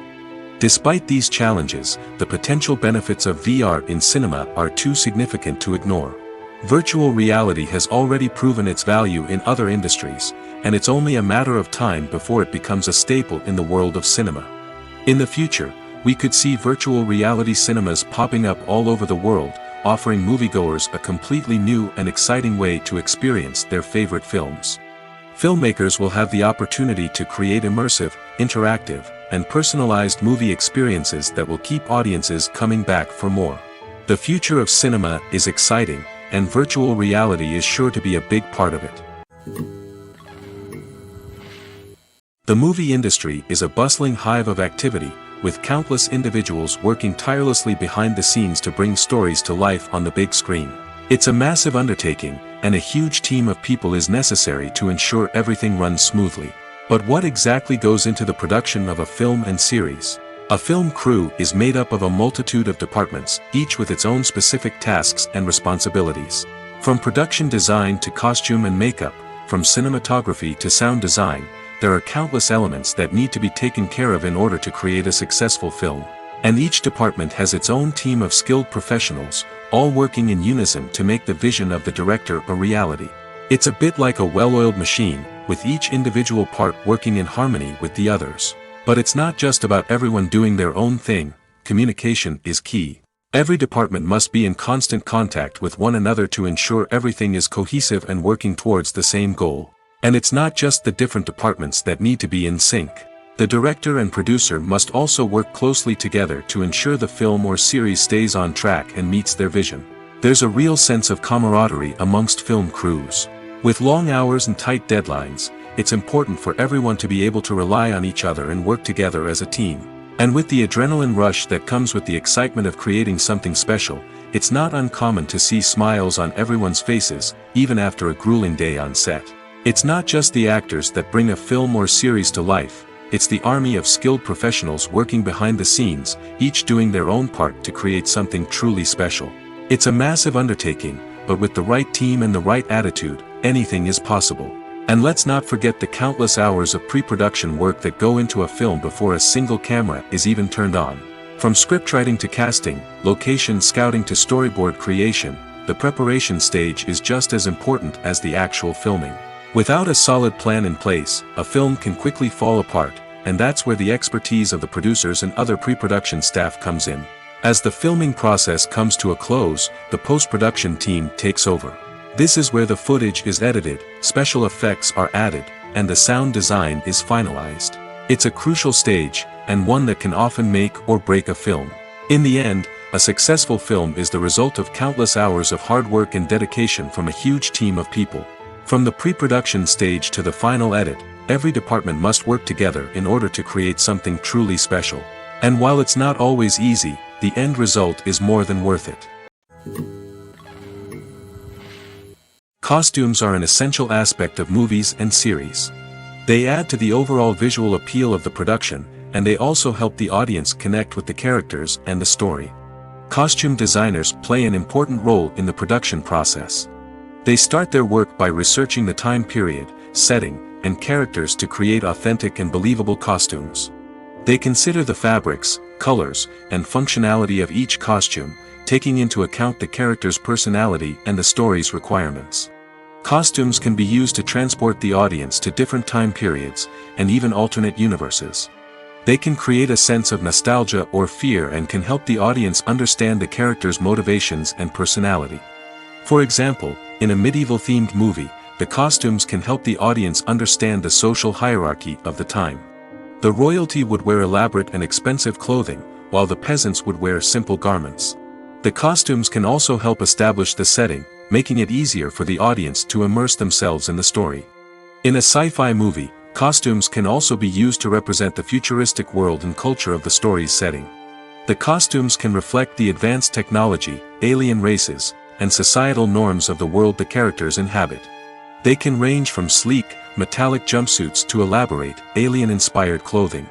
Despite these challenges, the potential benefits of VR in cinema are too significant to ignore. Virtual reality has already proven its value in other industries, and it's only a matter of time before it becomes a staple in the world of cinema. In the future, we could see virtual reality cinemas popping up all over the world, offering moviegoers a completely new and exciting way to experience their favorite films. Filmmakers will have the opportunity to create immersive, interactive, and personalized movie experiences that will keep audiences coming back for more. The future of cinema is exciting, and virtual reality is sure to be a big part of it. The movie industry is a bustling hive of activity, with countless individuals working tirelessly behind the scenes to bring stories to life on the big screen. It's a massive undertaking, and a huge team of people is necessary to ensure everything runs smoothly. But what exactly goes into the production of a film and series? A film crew is made up of a multitude of departments, each with its own specific tasks and responsibilities. From production design to costume and makeup, from cinematography to sound design, there are countless elements that need to be taken care of in order to create a successful film. And each department has its own team of skilled professionals, all working in unison to make the vision of the director a reality. It's a bit like a well-oiled machine, with each individual part working in harmony with the others. But it's not just about everyone doing their own thing. communication is key. Every department must be in constant contact with one another to ensure everything is cohesive and working towards the same goal. And it's not just the different departments that need to be in sync. The director and producer must also work closely together to ensure the film or series stays on track and meets their vision. There's a real sense of camaraderie amongst film crews. With long hours and tight deadlines, it's important for everyone to be able to rely on each other and work together as a team. And with the adrenaline rush that comes with the excitement of creating something special, it's not uncommon to see smiles on everyone's faces, even after a grueling day on set. It's not just the actors that bring a film or series to life, it's the army of skilled professionals working behind the scenes, each doing their own part to create something truly special. It's a massive undertaking, but with the right team and the right attitude, anything is possible. And let's not forget the countless hours of pre-production work that go into a film before a single camera is even turned on. From scriptwriting to casting, location scouting to storyboard creation, the preparation stage is just as important as the actual filming. Without a solid plan in place, a film can quickly fall apart, and that's where the expertise of the producers and other pre-production staff comes in. As the filming process comes to a close, the post-production team takes over. This is where the footage is edited, special effects are added, and the sound design is finalized. It's a crucial stage, and one that can often make or break a film. In the end, a successful film is the result of countless hours of hard work and dedication from a huge team of people. From the pre-production stage to the final edit, every department must work together in order to create something truly special. And while it's not always easy, the end result is more than worth it. Costumes are an essential aspect of movies and series. They add to the overall visual appeal of the production, and they also help the audience connect with the characters and the story. Costume designers play an important role in the production process. They start their work by researching the time period, setting, and characters to create authentic and believable costumes. They consider the fabrics, colors, and functionality of each costume, taking into account the character's personality and the story's requirements. Costumes can be used to transport the audience to different time periods, and even alternate universes. They can create a sense of nostalgia or fear and can help the audience understand the character's motivations and personality. For example, in a medieval-themed movie, the costumes can help the audience understand the social hierarchy of the time. The royalty would wear elaborate and expensive clothing, while the peasants would wear simple garments. The costumes can also help establish the setting, making it easier for the audience to immerse themselves in the story. In a sci-fi movie, costumes can also be used to represent the futuristic world and culture of the story's setting. The costumes can reflect the advanced technology, alien races, and societal norms of the world the characters inhabit. They can range from sleek, metallic jumpsuits to elaborate, alien-inspired clothing.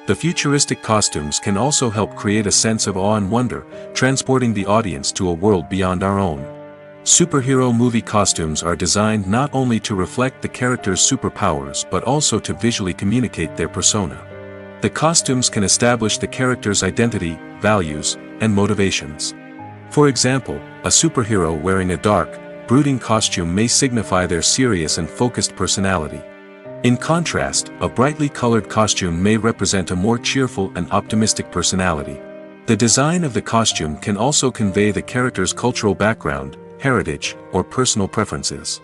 The futuristic costumes can also help create a sense of awe and wonder, transporting the audience to a world beyond our own. Superhero movie costumes are designed not only to reflect the character's superpowers but also to visually communicate their persona. The costumes can establish the character's identity, values, and motivations. For example, a superhero wearing a dark, brooding costume may signify their serious and focused personality. In contrast, a brightly colored costume may represent a more cheerful and optimistic personality. The design of the costume can also convey the character's cultural background, heritage, or personal preferences.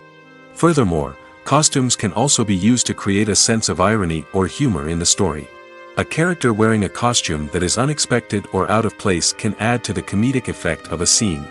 Furthermore, costumes can also be used to create a sense of irony or humor in the story. A character wearing a costume that is unexpected or out of place can add to the comedic effect of a scene.